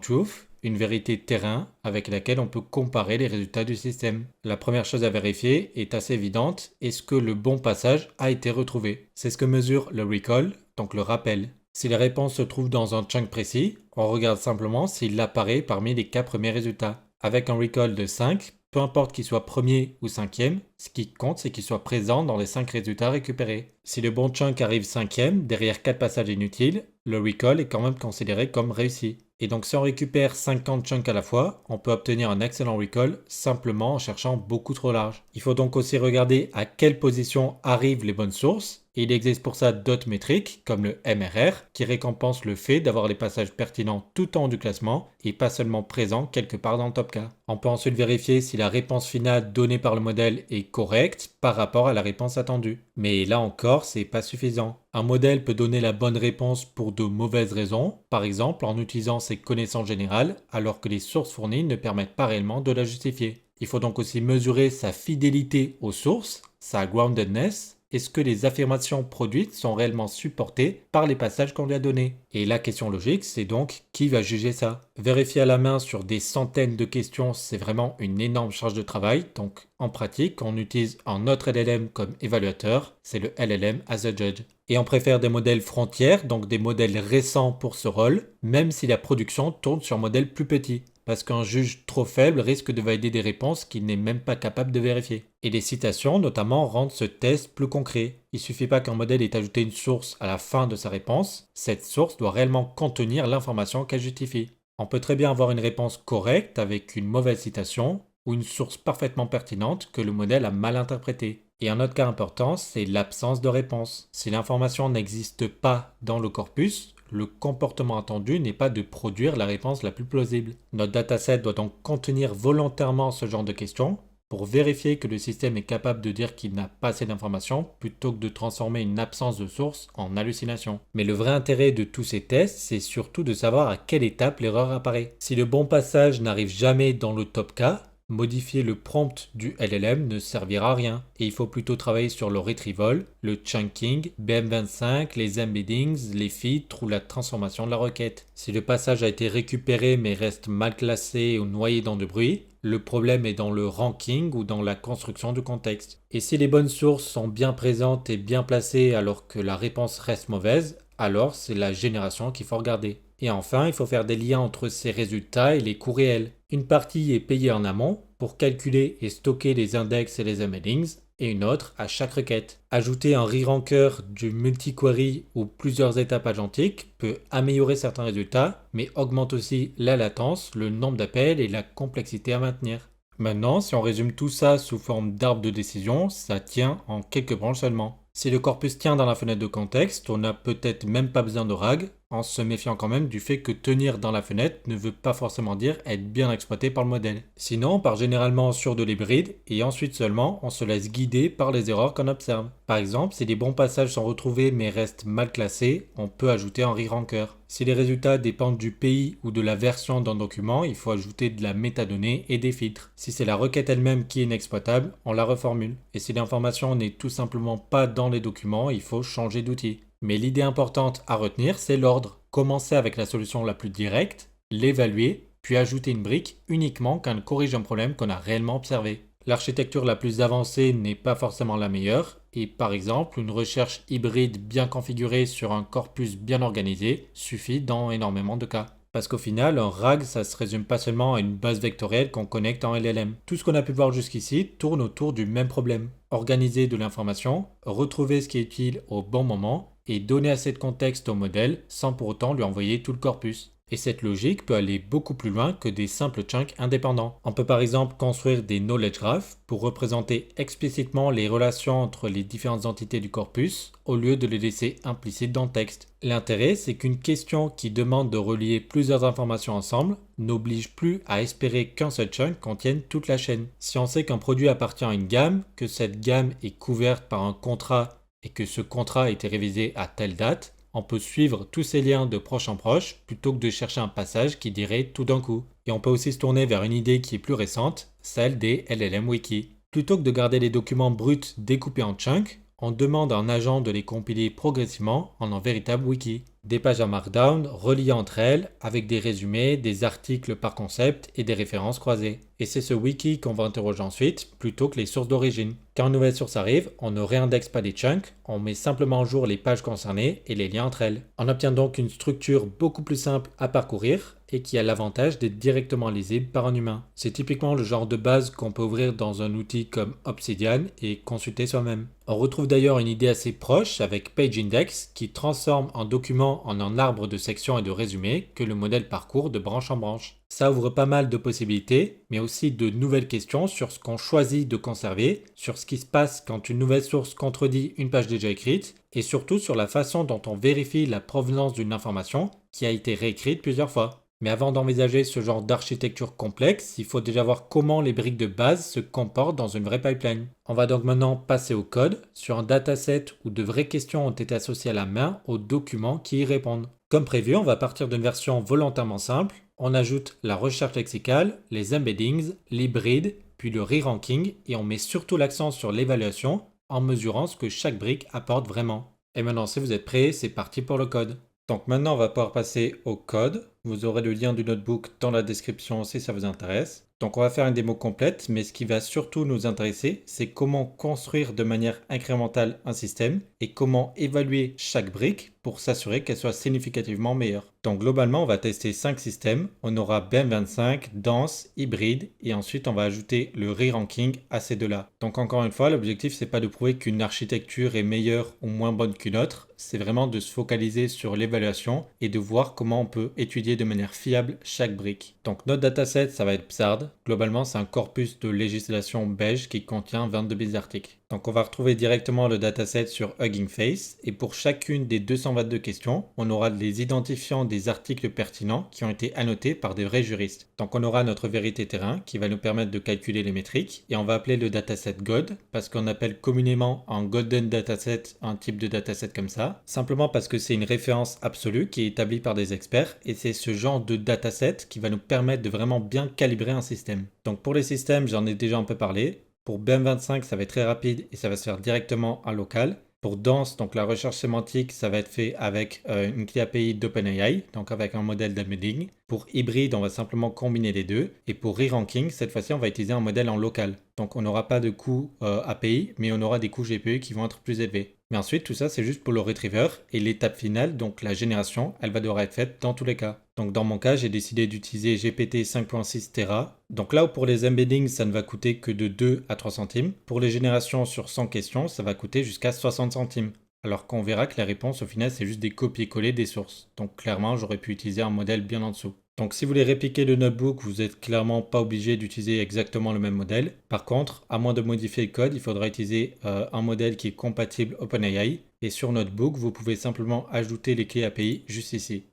truth, une vérité terrain avec laquelle on peut comparer les résultats du système. La première chose à vérifier est assez évidente, est-ce que le bon passage a été retrouvé? C'est ce que mesure le recall, donc le rappel. Si la réponse se trouve dans un chunk précis, on regarde simplement s'il apparaît parmi les 4 premiers résultats. Avec un recall de 5, peu importe qu'il soit premier ou cinquième, ce qui compte c'est qu'il soit présent dans les 5 résultats récupérés. Si le bon chunk arrive cinquième, derrière 4 passages inutiles, le recall est quand même considéré comme réussi. Et donc si on récupère 50 chunks à la fois, on peut obtenir un excellent recall simplement en cherchant beaucoup trop large. Il faut donc aussi regarder à quelle position arrivent les bonnes sources, et il existe pour ça d'autres métriques, comme le MRR, qui récompense le fait d'avoir les passages pertinents tout en haut du classement, et pas seulement présents quelque part dans le top K. On peut ensuite vérifier si la réponse finale donnée par le modèle est correcte par rapport à la réponse attendue. Mais là encore, c'est pas suffisant. Un modèle peut donner la bonne réponse pour de mauvaises raisons, par exemple en utilisant ses connaissances générales, alors que les sources fournies ne permettent pas réellement de la justifier. Il faut donc aussi mesurer sa fidélité aux sources, sa groundedness. Est-ce que les affirmations produites sont réellement supportées par les passages qu'on lui a donnés? Et la question logique, c'est donc qui va juger ça? Vérifier à la main sur des centaines de questions, c'est vraiment une énorme charge de travail. Donc en pratique, on utilise un autre LLM comme évaluateur, c'est le LLM as a judge. Et on préfère des modèles frontières, donc des modèles récents pour ce rôle, même si la production tourne sur un modèle plus petit. Parce qu'un juge trop faible risque de valider des réponses qu'il n'est même pas capable de vérifier. Et les citations, notamment, rendent ce test plus concret. Il suffit pas qu'un modèle ait ajouté une source à la fin de sa réponse, cette source doit réellement contenir l'information qu'elle justifie. On peut très bien avoir une réponse correcte avec une mauvaise citation, ou une source parfaitement pertinente que le modèle a mal interprétée. Et un autre cas important, c'est l'absence de réponse. Si l'information n'existe pas dans le corpus, le comportement attendu n'est pas de produire la réponse la plus plausible. Notre dataset doit donc contenir volontairement ce genre de questions pour vérifier que le système est capable de dire qu'il n'a pas assez d'informations plutôt que de transformer une absence de source en hallucination. Mais le vrai intérêt de tous ces tests, c'est surtout de savoir à quelle étape l'erreur apparaît. Si le bon passage n'arrive jamais dans le top cas, modifier le prompt du LLM ne servira à rien et il faut plutôt travailler sur le retrieval, le chunking, BM25, les embeddings, les filtres ou la transformation de la requête. Si le passage a été récupéré mais reste mal classé ou noyé dans du bruit, le problème est dans le ranking ou dans la construction du contexte. Et si les bonnes sources sont bien présentes et bien placées alors que la réponse reste mauvaise, alors c'est la génération qu'il faut regarder. Et enfin, il faut faire des liens entre ces résultats et les coûts réels. Une partie est payée en amont pour calculer et stocker les index et les embeddings, et une autre à chaque requête. Ajouter un re-ranker du multi-query ou plusieurs étapes agentiques peut améliorer certains résultats, mais augmente aussi la latence, le nombre d'appels et la complexité à maintenir. Maintenant, si on résume tout ça sous forme d'arbre de décision, ça tient en quelques branches seulement. Si le corpus tient dans la fenêtre de contexte, on n'a peut-être même pas besoin de RAG, en se méfiant quand même du fait que tenir dans la fenêtre ne veut pas forcément dire être bien exploité par le modèle. Sinon, on part généralement sur de l'hybride et ensuite seulement on se laisse guider par les erreurs qu'on observe. Par exemple, si les bons passages sont retrouvés mais restent mal classés, on peut ajouter un re-ranker. Si les résultats dépendent du pays ou de la version d'un document, il faut ajouter de la métadonnée et des filtres. Si c'est la requête elle-même qui est inexploitable, on la reformule. Et si l'information n'est tout simplement pas dans les documents, il faut changer d'outil. Mais l'idée importante à retenir, c'est l'ordre. Commencer avec la solution la plus directe, l'évaluer, puis ajouter une brique uniquement quand elle corrige un problème qu'on a réellement observé. L'architecture la plus avancée n'est pas forcément la meilleure, et par exemple, une recherche hybride bien configurée sur un corpus bien organisé suffit dans énormément de cas. Parce qu'au final, un RAG, ça se résume pas seulement à une base vectorielle qu'on connecte en LLM. Tout ce qu'on a pu voir jusqu'ici tourne autour du même problème. Organiser de l'information, retrouver ce qui est utile au bon moment, et donner assez de contexte au modèle sans pour autant lui envoyer tout le corpus. Et cette logique peut aller beaucoup plus loin que des simples chunks indépendants. On peut par exemple construire des knowledge graphs pour représenter explicitement les relations entre les différentes entités du corpus au lieu de les laisser implicites dans le texte. L'intérêt, c'est qu'une question qui demande de relier plusieurs informations ensemble n'oblige plus à espérer qu'un seul chunk contienne toute la chaîne. Si on sait qu'un produit appartient à une gamme, que cette gamme est couverte par un contrat et que ce contrat a été révisé à telle date, on peut suivre tous ces liens de proche en proche plutôt que de chercher un passage qui dirait tout d'un coup. Et on peut aussi se tourner vers une idée qui est plus récente, celle des LLM Wiki. Plutôt que de garder les documents bruts découpés en chunks, on demande à un agent de les compiler progressivement en un véritable wiki. Des pages à Markdown reliées entre elles avec des résumés, des articles par concept et des références croisées. Et c'est ce wiki qu'on va interroger ensuite plutôt que les sources d'origine. Quand une nouvelle source arrive, on ne réindexe pas les chunks, on met simplement en jour les pages concernées et les liens entre elles. On obtient donc une structure beaucoup plus simple à parcourir et qui a l'avantage d'être directement lisible par un humain. C'est typiquement le genre de base qu'on peut ouvrir dans un outil comme Obsidian et consulter soi-même. On retrouve d'ailleurs une idée assez proche avec PageIndex qui transforme un document en un arbre de sections et de résumés que le modèle parcourt de branche en branche. Ça ouvre pas mal de possibilités, mais aussi de nouvelles questions sur ce qu'on choisit de conserver, sur ce qui se passe quand une nouvelle source contredit une page déjà écrite, et surtout sur la façon dont on vérifie la provenance d'une information qui a été réécrite plusieurs fois. Mais avant d'envisager ce genre d'architecture complexe, il faut déjà voir comment les briques de base se comportent dans une vraie pipeline. On va donc maintenant passer au code, sur un dataset où de vraies questions ont été associées à la main aux documents qui y répondent. Comme prévu, on va partir d'une version volontairement simple. On ajoute la recherche lexicale, les embeddings, l'hybride, puis le re-ranking, et on met surtout l'accent sur l'évaluation en mesurant ce que chaque brique apporte vraiment. Et maintenant, si vous êtes prêts, c'est parti pour le code. Donc maintenant, on va pouvoir passer au code. Vous aurez le lien du notebook dans la description si ça vous intéresse. Donc on va faire une démo complète, mais ce qui va surtout nous intéresser, c'est comment construire de manière incrémentale un système et comment évaluer chaque brique pour s'assurer qu'elle soit significativement meilleure. Donc globalement, on va tester 5 systèmes. On aura BEM25, Dense, Hybride et ensuite on va ajouter le re-ranking à ces deux-là. Donc encore une fois, l'objectif c'est pas de prouver qu'une architecture est meilleure ou moins bonne qu'une autre, c'est vraiment de se focaliser sur l'évaluation et de voir comment on peut étudier de manière fiable chaque brique. Donc notre dataset, ça va être Psard. Globalement, c'est un corpus de législation beige qui contient 22 bits d'articles. Donc on va retrouver directement le dataset sur Hugging Face et pour chacune des 222 questions, on aura les identifiants des articles pertinents qui ont été annotés par des vrais juristes. Donc on aura notre vérité terrain qui va nous permettre de calculer les métriques et on va appeler le dataset God parce qu'on appelle communément un Golden Dataset un type de dataset comme ça, simplement parce que c'est une référence absolue qui est établie par des experts et c'est ce genre de dataset qui va nous permettre de vraiment bien calibrer un système. Donc pour les systèmes, j'en ai déjà un peu parlé. Pour BEM25, ça va être très rapide et ça va se faire directement en local. Pour Dense, donc la recherche sémantique, ça va être fait avec une clé API d'OpenAI, donc avec un modèle d'embedding. Pour Hybride, on va simplement combiner les deux. Et pour re-ranking, cette fois-ci, on va utiliser un modèle en local. Donc on n'aura pas de coût API, mais on aura des coûts GPU qui vont être plus élevés. Mais ensuite, tout ça, c'est juste pour le retriever. Et l'étape finale, donc la génération, elle va devoir être faite dans tous les cas. Donc dans mon cas, j'ai décidé d'utiliser GPT 5.6 Tera. Donc là où pour les embeddings, ça ne va coûter que de 2 à 3 centimes. Pour les générations sur 100 questions, ça va coûter jusqu'à 60 centimes. Alors qu'on verra que la réponse au final, c'est juste des copier-coller des sources. Donc clairement, j'aurais pu utiliser un modèle bien en dessous. Donc si vous voulez répliquer le notebook, vous n'êtes clairement pas obligé d'utiliser exactement le même modèle. Par contre, à moins de modifier le code, il faudra utiliser un modèle qui est compatible OpenAI. Et sur Notebook, vous pouvez simplement ajouter les clés API juste ici.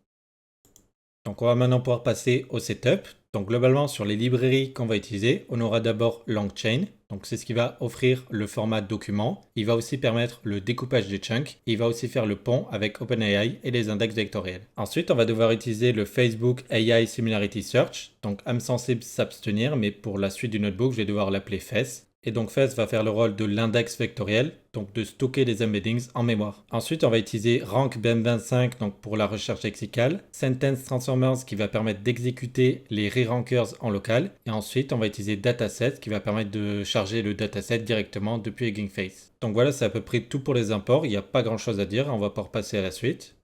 Donc on va maintenant pouvoir passer au setup. Donc globalement sur les librairies qu'on va utiliser, on aura d'abord LangChain. Donc c'est ce qui va offrir le format document. Il va aussi permettre le découpage des chunks. Il va aussi faire le pont avec OpenAI et les index vectoriels. Ensuite on va devoir utiliser le Facebook AI Similarity Search. Donc âme sensible s'abstenir, mais pour la suite du notebook je vais devoir l'appeler FES. Et donc fez va faire le rôle de l'index vectoriel, donc de stocker les embeddings en mémoire. Ensuite, on va utiliser rank BEM25 donc pour la recherche lexicale, sentence transformers qui va permettre d'exécuter les re-rankers en local, et ensuite on va utiliser dataset qui va permettre de charger le dataset directement depuis Hugging Face. Donc voilà, c'est à peu près tout pour les imports, il n'y a pas grand chose à dire, on va pouvoir passer à la suite.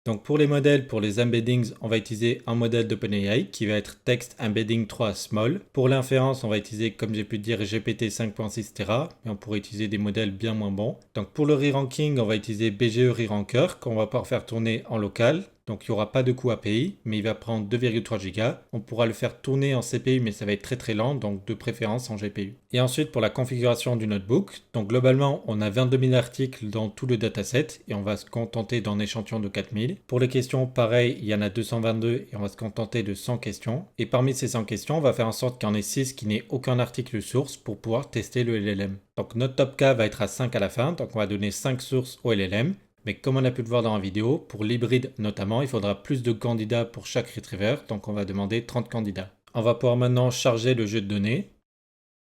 Donc pour les modèles, pour les embeddings, on va utiliser un modèle d'OpenAI qui va être Text Embedding 3 Small. Pour l'inférence, on va utiliser, comme j'ai pu dire, GPT 5.6 Tera, mais on pourrait utiliser des modèles bien moins bons. Donc pour le re-ranking, on va utiliser BGE Re-Ranker qu'on va pouvoir faire tourner en local. Donc il n'y aura pas de coût API, mais il va prendre 2,3 Go. On pourra le faire tourner en CPU, mais ça va être très très lent, donc de préférence en GPU. Et ensuite pour la configuration du notebook, donc globalement on a 22 000 articles dans tout le dataset et on va se contenter d'un échantillon de 4000. Pour les questions, pareil, il y en a 222 et on va se contenter de 100 questions. Et parmi ces 100 questions, on va faire en sorte qu'il y en ait 6 qui n'aient aucun article source pour pouvoir tester le LLM. Donc notre top K va être à 5 à la fin, donc on va donner 5 sources au LLM. Mais comme on a pu le voir dans la vidéo, pour l'hybride notamment, il faudra plus de candidats pour chaque retriever, donc on va demander 30 candidats. On va pouvoir maintenant charger le jeu de données.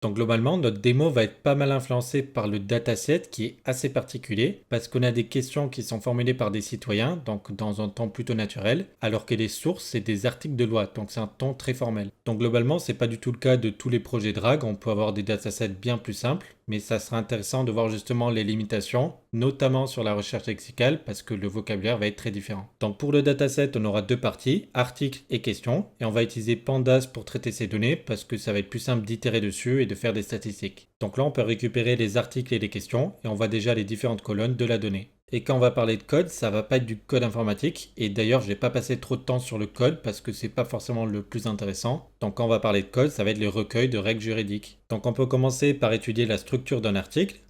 Donc globalement, notre démo va être pas mal influencée par le dataset qui est assez particulier parce qu'on a des questions qui sont formulées par des citoyens, donc dans un ton plutôt naturel, alors que les sources, c'est des articles de loi, donc c'est un ton très formel. Donc globalement, c'est pas du tout le cas de tous les projets Drag, on peut avoir des datasets bien plus simples, mais ça sera intéressant de voir justement les limitations, notamment sur la recherche lexicale parce que le vocabulaire va être très différent. Donc pour le dataset, on aura deux parties, articles et questions, et on va utiliser Pandas pour traiter ces données parce que ça va être plus simple d'itérer dessus et de faire des statistiques. Donc là, on peut récupérer les articles et les questions et on voit déjà les différentes colonnes de la donnée. Et quand on va parler de code, ça va pas être du code informatique. Et d'ailleurs, je vais pas passer trop de temps sur le code parce que c'est pas forcément le plus intéressant. Donc quand on va parler de code, ça va être le recueil de règles juridiques. Donc on peut commencer par étudier la structure d'un article.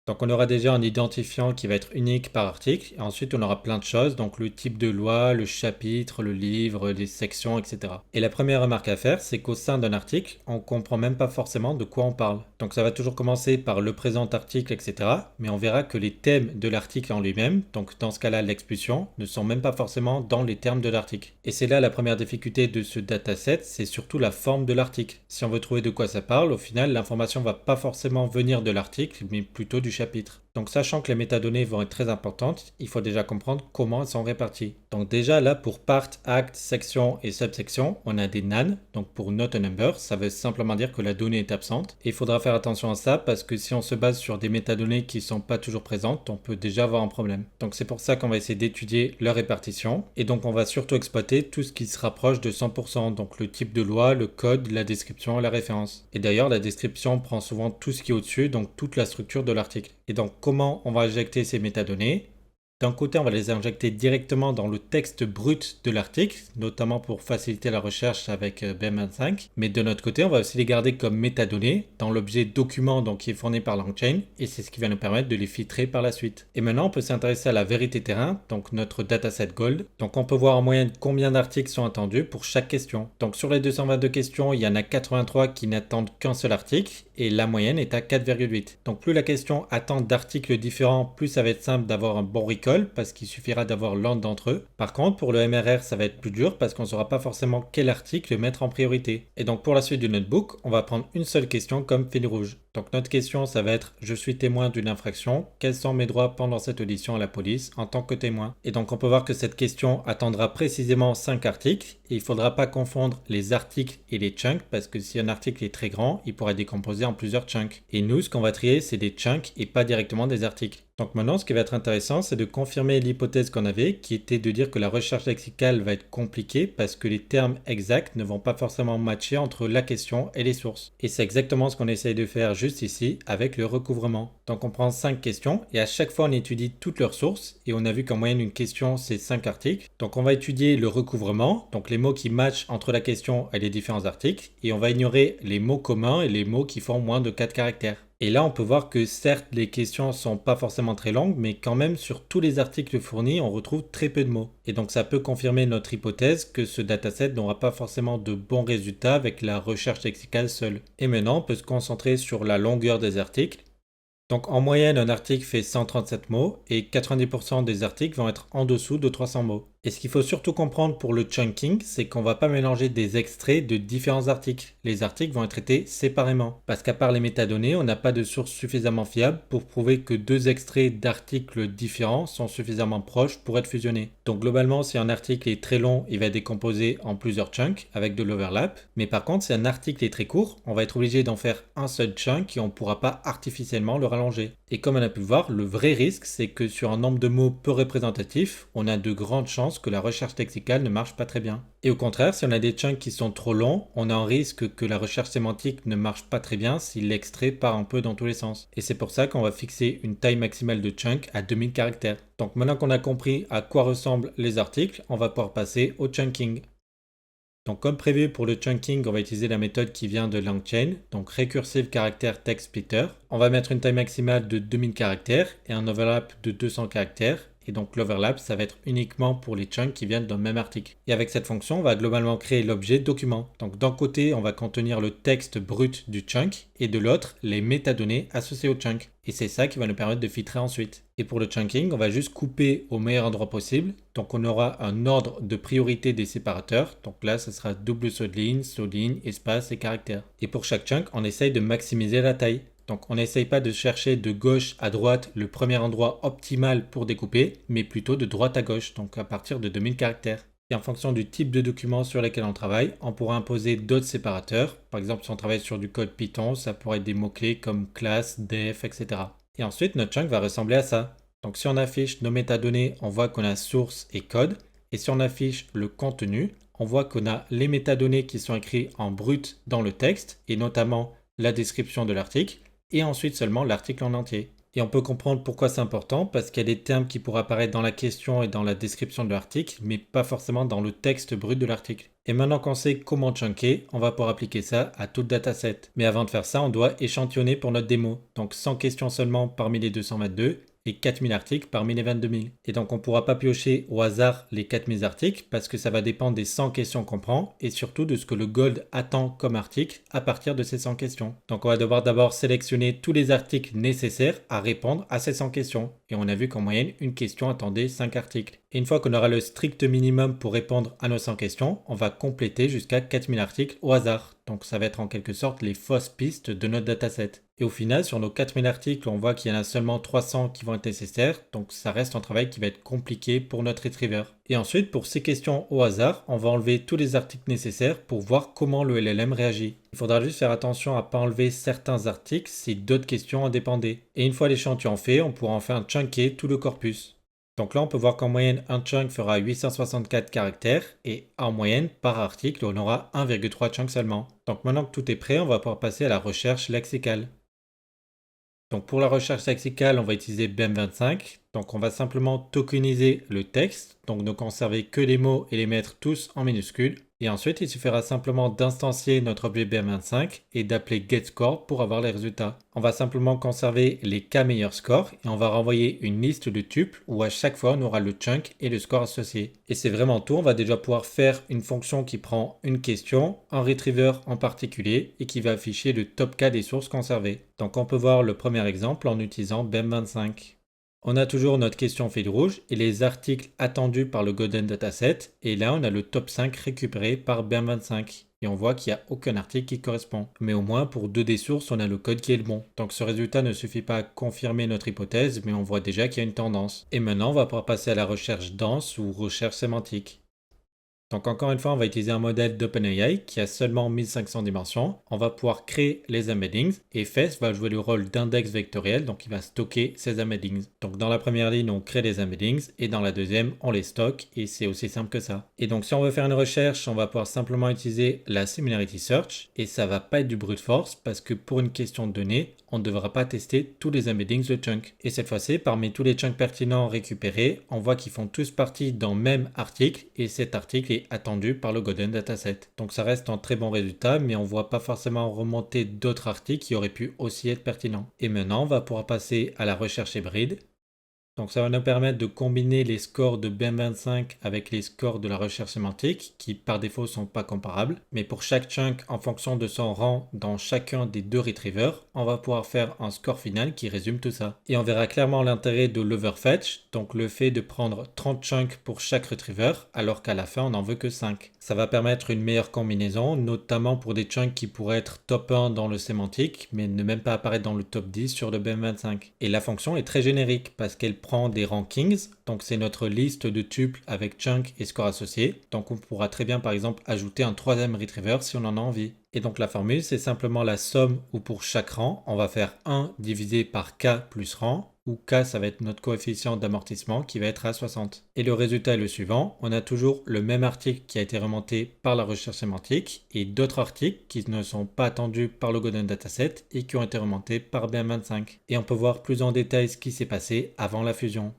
Donc on aura déjà un identifiant qui va être unique par article, et ensuite on aura plein de choses, donc le type de loi, le chapitre, le livre, les sections, etc. Et la première remarque à faire, c'est qu'au sein d'un article, on comprend même pas forcément de quoi on parle. Donc ça va toujours commencer par le présent article, etc. Mais on verra que les thèmes de l'article en lui-même, donc dans ce cas-là l'expulsion, ne sont même pas forcément dans les termes de l'article. Et c'est là la première difficulté de ce dataset, c'est surtout la forme de l'article. Si on veut trouver de quoi ça parle, au final l'information va pas forcément venir de l'article, mais plutôt du chapitre. Donc sachant que les métadonnées vont être très importantes, il faut déjà comprendre comment elles sont réparties. Donc déjà là pour part, act, section et subsection, on a des NaN, donc pour not a number, ça veut simplement dire que la donnée est absente. Et il faudra faire attention à ça parce que si on se base sur des métadonnées qui ne sont pas toujours présentes, on peut déjà avoir un problème. Donc c'est pour ça qu'on va essayer d'étudier leur répartition. Et donc on va surtout exploiter tout ce qui se rapproche de 100%, donc le type de loi, le code, la description et la référence. Et d'ailleurs la description prend souvent tout ce qui est au-dessus, donc toute la structure de l'article. Et donc comment on va injecter ces métadonnées? D'un côté, on va les injecter directement dans le texte brut de l'article, notamment pour faciliter la recherche avec BEM25. Mais de notre côté, on va aussi les garder comme métadonnées dans l'objet document donc, qui est fourni par LangChain, et c'est ce qui va nous permettre de les filtrer par la suite. Et maintenant, on peut s'intéresser à la vérité terrain, donc notre dataset Gold. Donc on peut voir en moyenne combien d'articles sont attendus pour chaque question. Donc sur les 222 questions, il y en a 83 qui n'attendent qu'un seul article, et la moyenne est à 4,8. Donc plus la question attend d'articles différents, plus ça va être simple d'avoir un bon recall parce qu'il suffira d'avoir l'un d'entre eux. Par contre, pour le MRR, ça va être plus dur parce qu'on ne saura pas forcément quel article mettre en priorité. Et donc pour la suite du notebook, on va prendre une seule question comme fil rouge. Donc notre question, ça va être « Je suis témoin d'une infraction. Quels sont mes droits pendant cette audition à la police en tant que témoin ?» Et donc on peut voir que cette question attendra précisément 5 articles et il ne faudra pas confondre les articles et les chunks parce que si un article est très grand, il pourra être décomposé en plusieurs chunks. Et nous, ce qu'on va trier, c'est des chunks et pas directement des articles. Donc maintenant, ce qui va être intéressant, c'est de confirmer l'hypothèse qu'on avait, qui était de dire que la recherche lexicale va être compliquée parce que les termes exacts ne vont pas forcément matcher entre la question et les sources. Et c'est exactement ce qu'on essaye de faire juste ici avec le recouvrement. Donc on prend 5 questions et à chaque fois on étudie toutes leurs sources et on a vu qu'en moyenne une question c'est 5 articles. Donc on va étudier le recouvrement, donc les mots qui matchent entre la question et les différents articles, et on va ignorer les mots communs et les mots qui font moins de 4 caractères. Et là, on peut voir que certes, les questions sont pas forcément très longues, mais quand même, sur tous les articles fournis, on retrouve très peu de mots. Et donc, ça peut confirmer notre hypothèse que ce dataset n'aura pas forcément de bons résultats avec la recherche lexicale seule. Et maintenant, on peut se concentrer sur la longueur des articles. Donc, en moyenne, un article fait 137 mots et 90% des articles vont être en dessous de 300 mots. Et ce qu'il faut surtout comprendre pour le chunking, c'est qu'on va pas mélanger des extraits de différents articles. Les articles vont être traités séparément. Parce qu'à part les métadonnées, on n'a pas de source suffisamment fiable pour prouver que deux extraits d'articles différents sont suffisamment proches pour être fusionnés. Donc globalement, si un article est très long, il va être décomposé en plusieurs chunks avec de l'overlap. Mais par contre, si un article est très court, on va être obligé d'en faire un seul chunk et on ne pourra pas artificiellement le rallonger. Et comme on a pu le voir, le vrai risque, c'est que sur un nombre de mots peu représentatif, on a de grandes chances que la recherche lexicale ne marche pas très bien. Et au contraire, si on a des chunks qui sont trop longs, on a un risque que la recherche sémantique ne marche pas très bien si l'extrait part un peu dans tous les sens. Et c'est pour ça qu'on va fixer une taille maximale de chunk à 2000 caractères. Donc maintenant qu'on a compris à quoi ressemblent les articles, on va pouvoir passer au chunking. Donc comme prévu pour le chunking, on va utiliser la méthode qui vient de LangChain, donc Recursive Character Text Splitter. On va mettre une taille maximale de 2000 caractères et un overlap de 200 caractères. Et donc l'overlap, ça va être uniquement pour les chunks qui viennent d'un même article. Et avec cette fonction, on va globalement créer l'objet document. Donc d'un côté, on va contenir le texte brut du chunk et de l'autre, les métadonnées associées au chunk. Et c'est ça qui va nous permettre de filtrer ensuite. Et pour le chunking, on va juste couper au meilleur endroit possible. Donc on aura un ordre de priorité des séparateurs. Donc là, ce sera double saut de ligne, espace et caractère. Et pour chaque chunk, on essaye de maximiser la taille. Donc on n'essaye pas de chercher de gauche à droite le premier endroit optimal pour découper, mais plutôt de droite à gauche, donc à partir de 2000 caractères. Et en fonction du type de document sur lequel on travaille, on pourra imposer d'autres séparateurs. Par exemple, si on travaille sur du code Python, ça pourrait être des mots-clés comme classe, def, etc. Et ensuite, notre chunk va ressembler à ça. Donc si on affiche nos métadonnées, on voit qu'on a source et code. Et si on affiche le contenu, on voit qu'on a les métadonnées qui sont écrites en brut dans le texte, et notamment la description de l'article, et ensuite seulement l'article en entier. Et on peut comprendre pourquoi c'est important, parce qu'il y a des termes qui pourraient apparaître dans la question et dans la description de l'article, mais pas forcément dans le texte brut de l'article. Et maintenant qu'on sait comment chunker, on va pouvoir appliquer ça à tout dataset. Mais avant de faire ça, on doit échantillonner pour notre démo. Donc 100 questions seulement parmi les 222 et 4000 articles parmi les 22 000. Et donc on ne pourra pas piocher au hasard les 4000 articles parce que ça va dépendre des 100 questions qu'on prend et surtout de ce que le Gold attend comme article à partir de ces 100 questions. Donc on va devoir d'abord sélectionner tous les articles nécessaires à répondre à ces 100 questions. Et on a vu qu'en moyenne, une question attendait 5 articles. Et une fois qu'on aura le strict minimum pour répondre à nos 100 questions, on va compléter jusqu'à 4000 articles au hasard. Donc ça va être en quelque sorte les fausses pistes de notre dataset. Et au final, sur nos 4000 articles, on voit qu'il y en a seulement 300 qui vont être nécessaires, donc ça reste un travail qui va être compliqué pour notre retriever. Et ensuite, pour ces questions au hasard, on va enlever tous les articles nécessaires pour voir comment le LLM réagit. Il faudra juste faire attention à ne pas enlever certains articles si d'autres questions en dépendaient. Et une fois l'échantillon fait, on pourra enfin chunker tout le corpus. Donc là, on peut voir qu'en moyenne, un chunk fera 864 caractères et en moyenne, par article, on aura 1,3 chunk seulement. Donc maintenant que tout est prêt, on va pouvoir passer à la recherche lexicale. Donc pour la recherche lexicale, on va utiliser BEM25. Donc on va simplement tokeniser le texte, donc ne conserver que les mots et les mettre tous en minuscules. Et ensuite, il suffira simplement d'instancier notre objet BEM25 et d'appeler getScore pour avoir les résultats. On va simplement conserver les k meilleurs scores et on va renvoyer une liste de tuples où à chaque fois on aura le chunk et le score associé. Et c'est vraiment tout, on va déjà pouvoir faire une fonction qui prend une question, un retriever en particulier et qui va afficher le top k des sources conservées. Donc on peut voir le premier exemple en utilisant BEM25. On a toujours notre question fil rouge et les articles attendus par le Golden Dataset. Et là, on a le top 5 récupéré par BEM25. Et on voit qu'il n'y a aucun article qui correspond. Mais au moins, pour deux des sources, on a le code qui est le bon. Donc ce résultat ne suffit pas à confirmer notre hypothèse, mais on voit déjà qu'il y a une tendance. Et maintenant, on va pouvoir passer à la recherche dense ou recherche sémantique. Donc encore une fois, on va utiliser un modèle d'OpenAI qui a seulement 1500 dimensions. On va pouvoir créer les embeddings et Fess va jouer le rôle d'index vectoriel, donc il va stocker ces embeddings. Donc dans la première ligne, on crée les embeddings et dans la deuxième, on les stocke et c'est aussi simple que ça. Et donc si on veut faire une recherche, on va pouvoir simplement utiliser la Similarity Search et ça va pas être du brute force parce que pour une question de données, on ne devra pas tester tous les embeddings de chunk. Et cette fois-ci, parmi tous les chunks pertinents récupérés, on voit qu'ils font tous partie d'un même article et cet article est attendu par le Golden Dataset. Donc ça reste un très bon résultat, mais on ne voit pas forcément remonter d'autres articles qui auraient pu aussi être pertinents. Et maintenant, on va pouvoir passer à la recherche hybride. Donc ça va nous permettre de combiner les scores de BM25 avec les scores de la recherche sémantique qui par défaut sont pas comparables. Mais pour chaque chunk en fonction de son rang dans chacun des deux retrievers, on va pouvoir faire un score final qui résume tout ça. Et on verra clairement l'intérêt de l'overfetch, donc le fait de prendre 30 chunks pour chaque retriever alors qu'à la fin on n'en veut que 5. Ça va permettre une meilleure combinaison, notamment pour des chunks qui pourraient être top 1 dans le sémantique mais ne même pas apparaître dans le top 10 sur le BM25. Et la fonction est très générique parce qu'elle prend des rankings, donc c'est notre liste de tuples avec chunk et score associés. Donc on pourra très bien par exemple ajouter un troisième retriever si on en a envie. Et donc la formule c'est simplement la somme où pour chaque rang on va faire 1 divisé par k plus rang, où k ça va être notre coefficient d'amortissement qui va être à 60. Et le résultat est le suivant, on a toujours le même article qui a été remonté par la recherche sémantique et d'autres articles qui ne sont pas attendus par le Golden Dataset et qui ont été remontés par BM25. Et on peut voir plus en détail ce qui s'est passé avant la fusion.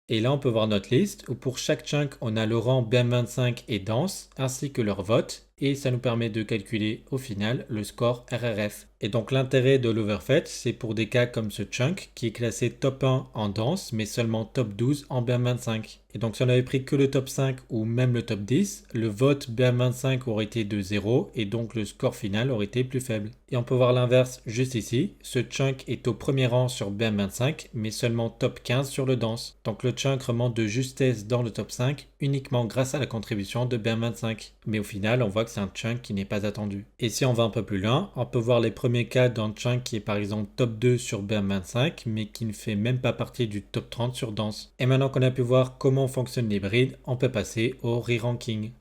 Et là, on peut voir notre liste où pour chaque chunk, on a le rang BM25 et dense, ainsi que leur vote, et ça nous permet de calculer au final le score RRF. Et donc l'intérêt de l'overfetch, c'est pour des cas comme ce chunk qui est classé top 1 en dense, mais seulement top 12 en BM25. Et donc si on avait pris que le top 5 ou même le top 10, le vote BM25 aurait été de 0 et donc le score final aurait été plus faible. Et on peut voir l'inverse juste ici, ce chunk est au premier rang sur BM25, mais seulement top 15 sur le dense. Donc le chunk remonte de justesse dans le top 5 uniquement grâce à la contribution de BM25. Mais au final, on voit que c'est un chunk qui n'est pas attendu. Et si on va un peu plus loin, on peut voir les premiers cas d'un chunk qui est par exemple top 2 sur BM25, mais qui ne fait même pas partie du top 30 sur dense. Et maintenant qu'on a pu voir comment fonctionne l'hybride, on peut passer au re-ranking.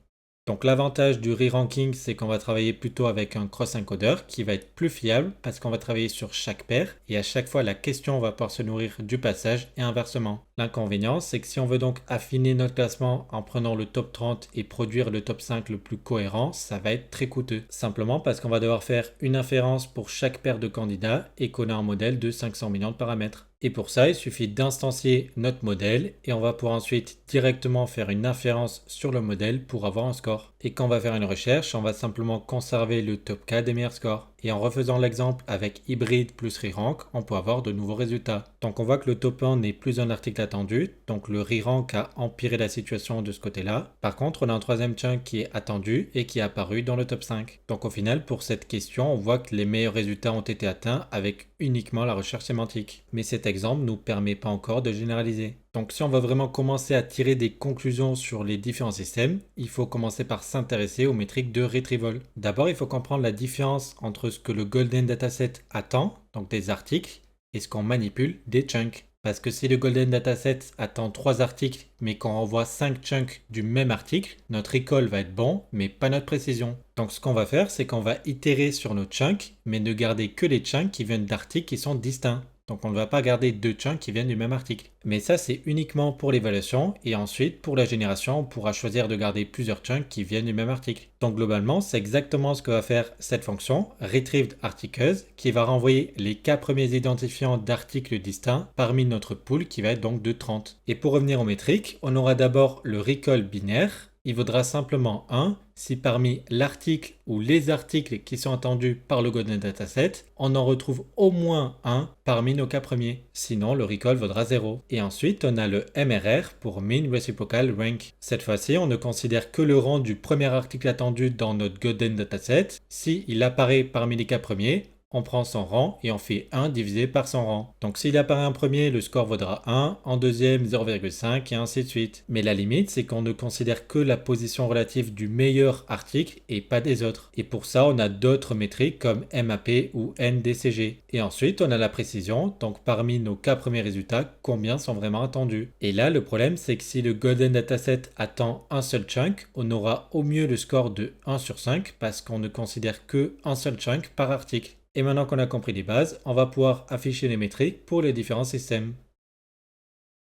Donc l'avantage du re-ranking, c'est qu'on va travailler plutôt avec un cross-encodeur qui va être plus fiable parce qu'on va travailler sur chaque paire et à chaque fois la question va pouvoir se nourrir du passage et inversement. L'inconvénient, c'est que si on veut donc affiner notre classement en prenant le top 30 et produire le top 5 le plus cohérent, ça va être très coûteux. Simplement parce qu'on va devoir faire une inférence pour chaque paire de candidats et qu'on a un modèle de 500 millions de paramètres. Et pour ça, il suffit d'instancier notre modèle et on va pouvoir ensuite directement faire une inférence sur le modèle pour avoir un score. Et quand on va faire une recherche, on va simplement conserver le top K des meilleurs scores. Et en refaisant l'exemple avec hybride plus re-rank, on peut avoir de nouveaux résultats. Donc on voit que le top 1 n'est plus un article attendu, donc le re-rank a empiré la situation de ce côté-là. Par contre, on a un troisième chunk qui est attendu et qui est apparu dans le top 5. Donc au final, pour cette question, on voit que les meilleurs résultats ont été atteints avec uniquement la recherche sémantique. Mais cet exemple ne nous permet pas encore de généraliser. Donc si on veut vraiment commencer à tirer des conclusions sur les différents systèmes, il faut commencer par s'intéresser aux métriques de retrieval. D'abord, il faut comprendre la différence entre ce que le Golden Dataset attend, donc des articles, et ce qu'on manipule, des chunks. Parce que si le Golden Dataset attend 3 articles, mais qu'on envoie 5 chunks du même article, notre recall va être bon, mais pas notre précision. Donc ce qu'on va faire, c'est qu'on va itérer sur nos chunks, mais ne garder que les chunks qui viennent d'articles qui sont distincts. Donc on ne va pas garder deux chunks qui viennent du même article. Mais ça c'est uniquement pour l'évaluation et ensuite pour la génération on pourra choisir de garder plusieurs chunks qui viennent du même article. Donc globalement c'est exactement ce que va faire cette fonction retrievedArticles qui va renvoyer les k premiers identifiants d'articles distincts parmi notre pool qui va être donc de 30. Et pour revenir aux métriques, on aura d'abord le recall binaire. Il vaudra simplement 1 si parmi l'article ou les articles qui sont attendus par le Golden Dataset, on en retrouve au moins un parmi nos cas premiers. Sinon, le recall vaudra 0. Et ensuite, on a le MRR pour Mean Reciprocal Rank. Cette fois-ci, on ne considère que le rang du premier article attendu dans notre Golden Dataset. Si il apparaît parmi les cas premiers, on prend son rang et on fait 1 divisé par son rang. Donc s'il apparaît en premier, le score vaudra 1, en deuxième 0,5 et ainsi de suite. Mais la limite, c'est qu'on ne considère que la position relative du meilleur article et pas des autres. Et pour ça, on a d'autres métriques comme MAP ou NDCG. Et ensuite, on a la précision, donc parmi nos cas premiers résultats, combien sont vraiment attendus. Et là, le problème, c'est que si le Golden Dataset attend un seul chunk, on aura au mieux le score de 1 sur 5 parce qu'on ne considère que un seul chunk par article. Et maintenant qu'on a compris les bases, on va pouvoir afficher les métriques pour les différents systèmes.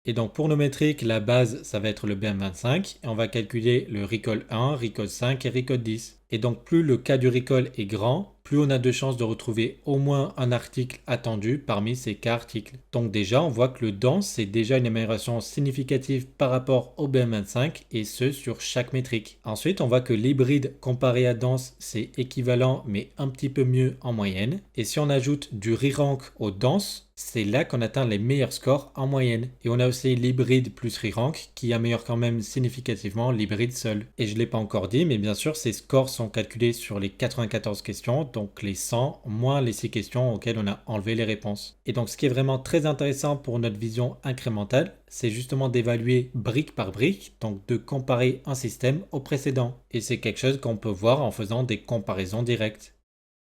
Et donc pour nos métriques, la base, ça va être le BM25. Et on va calculer le recall 1, recall 5 et recall 10. Et donc plus le cas du recall est grand, plus on a de chances de retrouver au moins un article attendu parmi ces cas articles. Donc déjà, on voit que le dense, c'est déjà une amélioration significative par rapport au BM25 et ce sur chaque métrique. Ensuite, on voit que l'hybride comparé à dense, c'est équivalent mais un petit peu mieux en moyenne. Et si on ajoute du re-rank au dense, c'est là qu'on atteint les meilleurs scores en moyenne. Et on a aussi l'hybride plus re-rank qui améliore quand même significativement l'hybride seul. Et je ne l'ai pas encore dit, mais bien sûr, ces scores sont calculés sur les 94 questions, donc les 100 moins les 6 questions auxquelles on a enlevé les réponses. Et donc ce qui est vraiment très intéressant pour notre vision incrémentale, c'est justement d'évaluer brique par brique, donc de comparer un système au précédent. Et c'est quelque chose qu'on peut voir en faisant des comparaisons directes.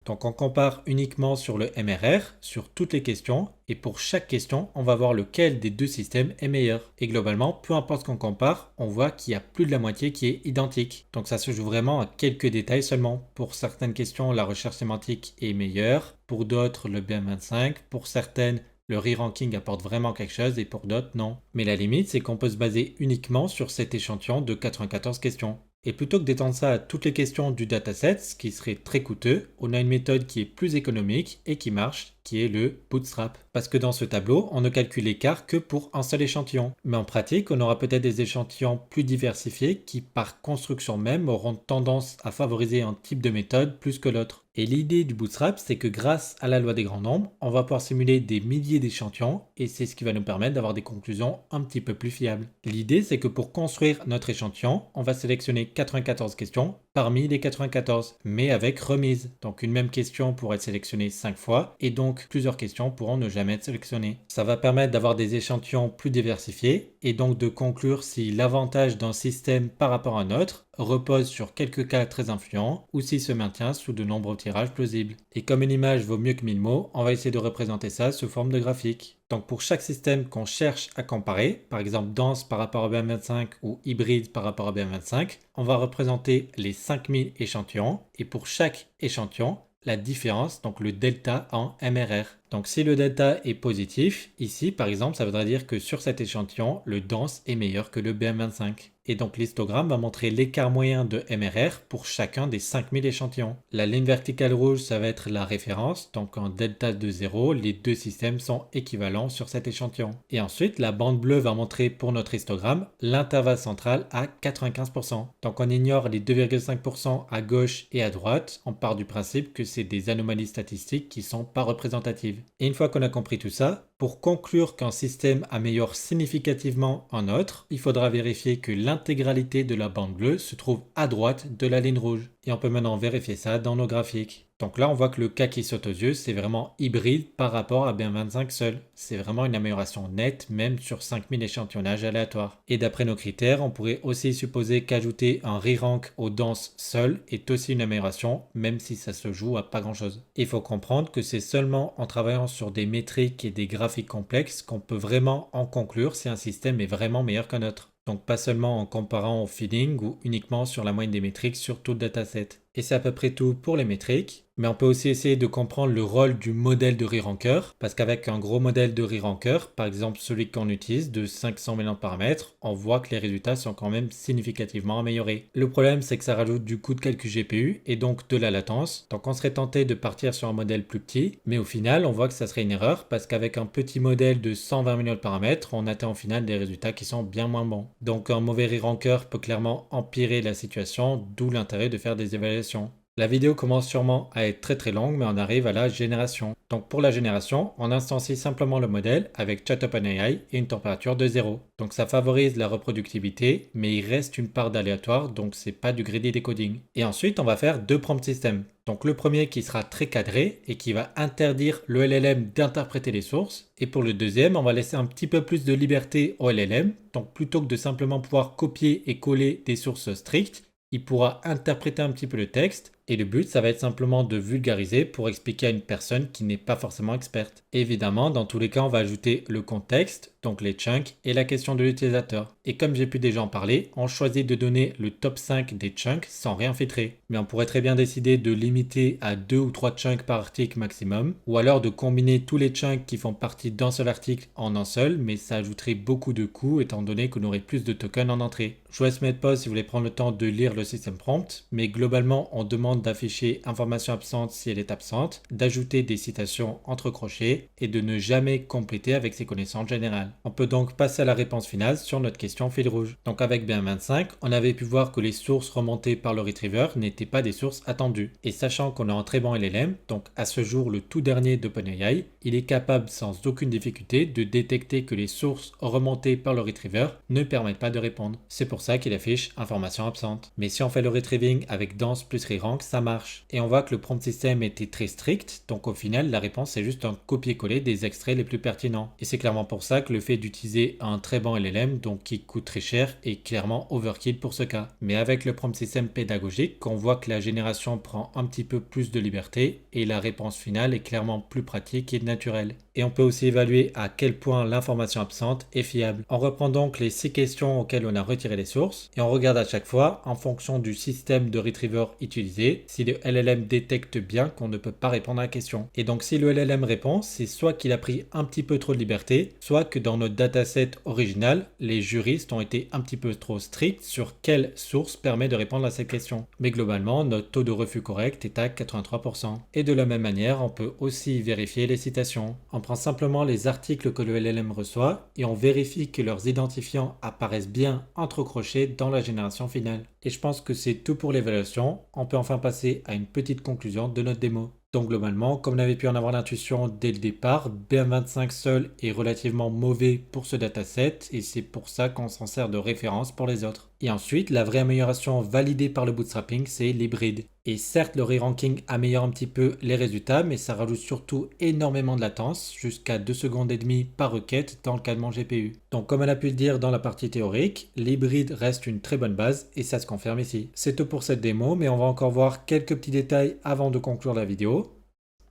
Donc on compare uniquement sur le MRR, sur toutes les questions, et pour chaque question, on va voir lequel des deux systèmes est meilleur. Et globalement, peu importe ce qu'on compare, on voit qu'il y a plus de la moitié qui est identique. Donc ça se joue vraiment à quelques détails seulement. Pour certaines questions, la recherche sémantique est meilleure, pour d'autres, le BM25, pour certaines, le re-ranking apporte vraiment quelque chose et pour d'autres, non. Mais la limite, c'est qu'on peut se baser uniquement sur cet échantillon de 94 questions. Et plutôt que d'étendre ça à toutes les questions du dataset, ce qui serait très coûteux, on a une méthode qui est plus économique et qui marche, qui est le bootstrap. Parce que dans ce tableau, on ne calcule l'écart que pour un seul échantillon. Mais en pratique, on aura peut-être des échantillons plus diversifiés qui, par construction même, auront tendance à favoriser un type de méthode plus que l'autre. Et l'idée du bootstrap, c'est que grâce à la loi des grands nombres, on va pouvoir simuler des milliers d'échantillons et c'est ce qui va nous permettre d'avoir des conclusions un petit peu plus fiables. L'idée, c'est que pour construire notre échantillon, on va sélectionner 94 questions parmi les 94, mais avec remise. Donc une même question pourrait être sélectionnée 5 fois et donc plusieurs questions pourront ne jamais être sélectionnées. Ça va permettre d'avoir des échantillons plus diversifiés et donc de conclure si l'avantage d'un système par rapport à un autre repose sur quelques cas très influents ou s'il se maintient sous de nombreux tirages plausibles. Et comme une image vaut mieux que 1000 mots, on va essayer de représenter ça sous forme de graphique. Donc pour chaque système qu'on cherche à comparer, par exemple dense par rapport à BM25 ou hybride par rapport à BM25, on va représenter les 5000 échantillons et pour chaque échantillon, la différence, donc le delta en MRR. Donc si le delta est positif, ici par exemple, ça voudrait dire que sur cet échantillon, le dense est meilleur que le BM25. Et donc l'histogramme va montrer l'écart moyen de MRR pour chacun des 5000 échantillons. La ligne verticale rouge, ça va être la référence, donc en delta de 0, les deux systèmes sont équivalents sur cet échantillon. Et ensuite, la bande bleue va montrer pour notre histogramme l'intervalle central à 95%. Donc on ignore les 2,5% à gauche et à droite, on part du principe que c'est des anomalies statistiques qui sont pas représentatives. Et une fois qu'on a compris tout ça, pour conclure qu'un système améliore significativement un autre, il faudra vérifier que l'intégralité de la bande bleue se trouve à droite de la ligne rouge. Et on peut maintenant vérifier ça dans nos graphiques. Donc là, on voit que le cas qui saute aux yeux, c'est vraiment hybride par rapport à BM25 seul. C'est vraiment une amélioration nette, même sur 5000 échantillonnages aléatoires. Et d'après nos critères, on pourrait aussi supposer qu'ajouter un re-rank aux denses seul est aussi une amélioration, même si ça se joue à pas grand chose. Il faut comprendre que c'est seulement en travaillant sur des métriques et des graphiques complexes qu'on peut vraiment en conclure si un système est vraiment meilleur qu'un autre. Donc pas seulement en comparant au feeling ou uniquement sur la moyenne des métriques sur tout le dataset. Et c'est à peu près tout pour les métriques. Mais on peut aussi essayer de comprendre le rôle du modèle de re-ranker, parce qu'avec un gros modèle de re-ranker, par exemple celui qu'on utilise de 500 millions de paramètres, on voit que les résultats sont quand même significativement améliorés. Le problème, c'est que ça rajoute du coût de calcul GPU et donc de la latence. Donc on serait tenté de partir sur un modèle plus petit, mais au final, on voit que ça serait une erreur, parce qu'avec un petit modèle de 120 millions de paramètres, on atteint au final des résultats qui sont bien moins bons. Donc un mauvais re-ranker peut clairement empirer la situation, d'où l'intérêt de faire des évaluations. La vidéo commence sûrement à être très longue, mais on arrive à la génération. Donc pour la génération, on instancie simplement le modèle avec ChatOpenAI et une température de 0. Donc ça favorise la reproductibilité, mais il reste une part d'aléatoire, donc c'est pas du greedy decoding. Et ensuite, on va faire deux prompt systems. Donc le premier qui sera très cadré et qui va interdire le LLM d'interpréter les sources. Et pour le deuxième, on va laisser un petit peu plus de liberté au LLM. Donc plutôt que de simplement pouvoir copier et coller des sources strictes, il pourra interpréter un petit peu le texte Et le but, ça va être simplement de vulgariser pour expliquer à une personne qui n'est pas forcément experte. Évidemment, dans tous les cas, on va ajouter le contexte, donc les chunks et la question de l'utilisateur. Et comme j'ai pu déjà en parler, on choisit de donner le top 5 des chunks sans rien filtrer. Mais on pourrait très bien décider de limiter à 2 ou 3 chunks par article maximum, ou alors de combiner tous les chunks qui font partie d'un seul article en un seul, mais ça ajouterait beaucoup de coûts étant donné qu'on aurait plus de tokens en entrée. Je vous laisse mettre pause si vous voulez prendre le temps de lire le système prompt, mais globalement on demande d'afficher information absente si elle est absente, d'ajouter des citations entre crochets et de ne jamais compléter avec ses connaissances générales. On peut donc passer à la réponse finale sur notre question fil rouge. Donc avec BM25, on avait pu voir que les sources remontées par le retriever n'étaient pas des sources attendues. Et sachant qu'on a un très bon LLM, donc à ce jour le tout dernier d'OpenAI, il est capable sans aucune difficulté de détecter que les sources remontées par le retriever ne permettent pas de répondre. C'est pour ça qu'il affiche information absente. Mais si on fait le retrieving avec dense plus rerank, ça marche. Et on voit que le prompt system était très strict, donc au final la réponse c'est juste un copier-coller des extraits les plus pertinents. Et c'est clairement pour ça que le fait d'utiliser un très bon LLM, donc qui coûte très cher, est clairement overkill pour ce cas. Mais avec le prompt system pédagogique, on voit que la génération prend un petit peu plus de liberté et la réponse finale est clairement plus pratique et naturelle. Et on peut aussi évaluer à quel point l'information absente est fiable. On reprend donc les 6 questions auxquelles on a retiré les sources et on regarde à chaque fois, en fonction du système de retriever utilisé, si le LLM détecte bien qu'on ne peut pas répondre à la question. Et donc si le LLM répond, c'est soit qu'il a pris un petit peu trop de liberté, soit que dans notre dataset original, les juristes ont été un petit peu trop stricts sur quelle source permet de répondre à cette question. Mais globalement, notre taux de refus correct est à 83%. Et de la même manière, on peut aussi vérifier les citations. On prend simplement les articles que le LLM reçoit et on vérifie que leurs identifiants apparaissent bien entre crochets dans la génération finale. Et je pense que c'est tout pour l'évaluation. On peut enfin passer à une petite conclusion de notre démo. Donc globalement, comme on avait pu en avoir l'intuition dès le départ, BM25 seul est relativement mauvais pour ce dataset et c'est pour ça qu'on s'en sert de référence pour les autres. Et ensuite, la vraie amélioration validée par le bootstrapping, c'est l'hybride. Et certes, le re-ranking améliore un petit peu les résultats, mais ça rajoute surtout énormément de latence, jusqu'à 2 secondes et demie par requête dans le cas de mon GPU. Donc comme on a pu le dire dans la partie théorique, l'hybride reste une très bonne base et ça se confirme ici. C'est tout pour cette démo, mais on va encore voir quelques petits détails avant de conclure la vidéo.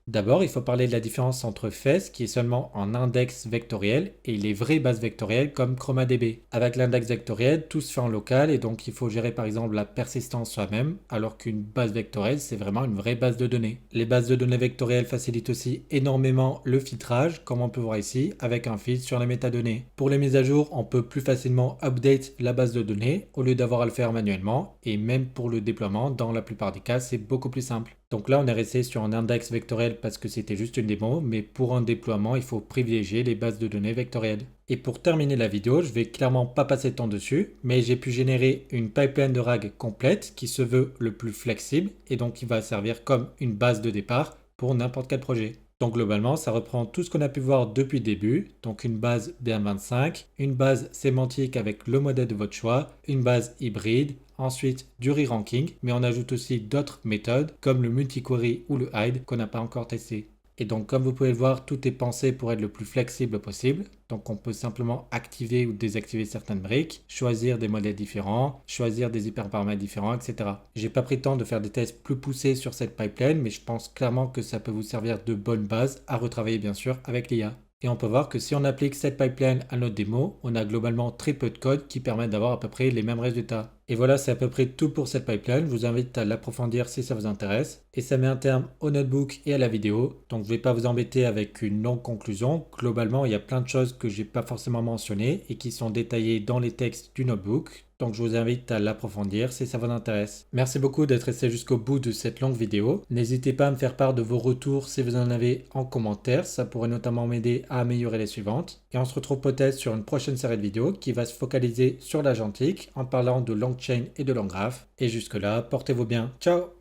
D'abord, il faut parler de la différence entre FES qui est seulement en index vectoriel et les vraies bases vectorielles comme ChromaDB. Avec l'index vectoriel, tout se fait en local et donc il faut gérer par exemple la persistance soi-même, alors qu'une base vectorielle, c'est vraiment une vraie base de données. Les bases de données vectorielles facilitent aussi énormément le filtrage, comme on peut voir ici, avec un filtre sur les métadonnées. Pour les mises à jour, on peut plus facilement update la base de données au lieu d'avoir à le faire manuellement, et même pour le déploiement, dans la plupart des cas, c'est beaucoup plus simple. Donc là, on est resté sur un index vectoriel parce que c'était juste une démo, mais pour un déploiement, il faut privilégier les bases de données vectorielles. Et pour terminer la vidéo, je vais clairement pas passer de temps dessus, mais j'ai pu générer une pipeline de RAG complète qui se veut le plus flexible et donc qui va servir comme une base de départ pour n'importe quel projet. Donc globalement, ça reprend tout ce qu'on a pu voir depuis le début, donc une base BM25, une base sémantique avec le modèle de votre choix, une base hybride, ensuite du re-ranking, mais on ajoute aussi d'autres méthodes comme le multi-query ou le hide qu'on n'a pas encore testé. Et donc comme vous pouvez le voir, tout est pensé pour être le plus flexible possible. Donc on peut simplement activer ou désactiver certaines briques, choisir des modèles différents, choisir des hyperparamètres différents, etc. J'ai pas pris le temps de faire des tests plus poussés sur cette pipeline, mais je pense clairement que ça peut vous servir de bonne base à retravailler bien sûr avec l'IA. Et on peut voir que si on applique cette pipeline à notre démo, on a globalement très peu de code qui permettent d'avoir à peu près les mêmes résultats. Et voilà, c'est à peu près tout pour cette pipeline. Je vous invite à l'approfondir si ça vous intéresse. Et ça met un terme au notebook et à la vidéo. Donc je ne vais pas vous embêter avec une longue conclusion. Globalement, il y a plein de choses que j'ai pas forcément mentionnées et qui sont détaillées dans les textes du notebook. Donc je vous invite à l'approfondir si ça vous intéresse. Merci beaucoup d'être resté jusqu'au bout de cette longue vidéo. N'hésitez pas à me faire part de vos retours si vous en avez en commentaire. Ça pourrait notamment m'aider à améliorer les suivantes. Et on se retrouve peut-être sur une prochaine série de vidéos qui va se focaliser sur l'agentique en parlant de LangChain et de LangGraph. Et jusque là, portez-vous bien. Ciao!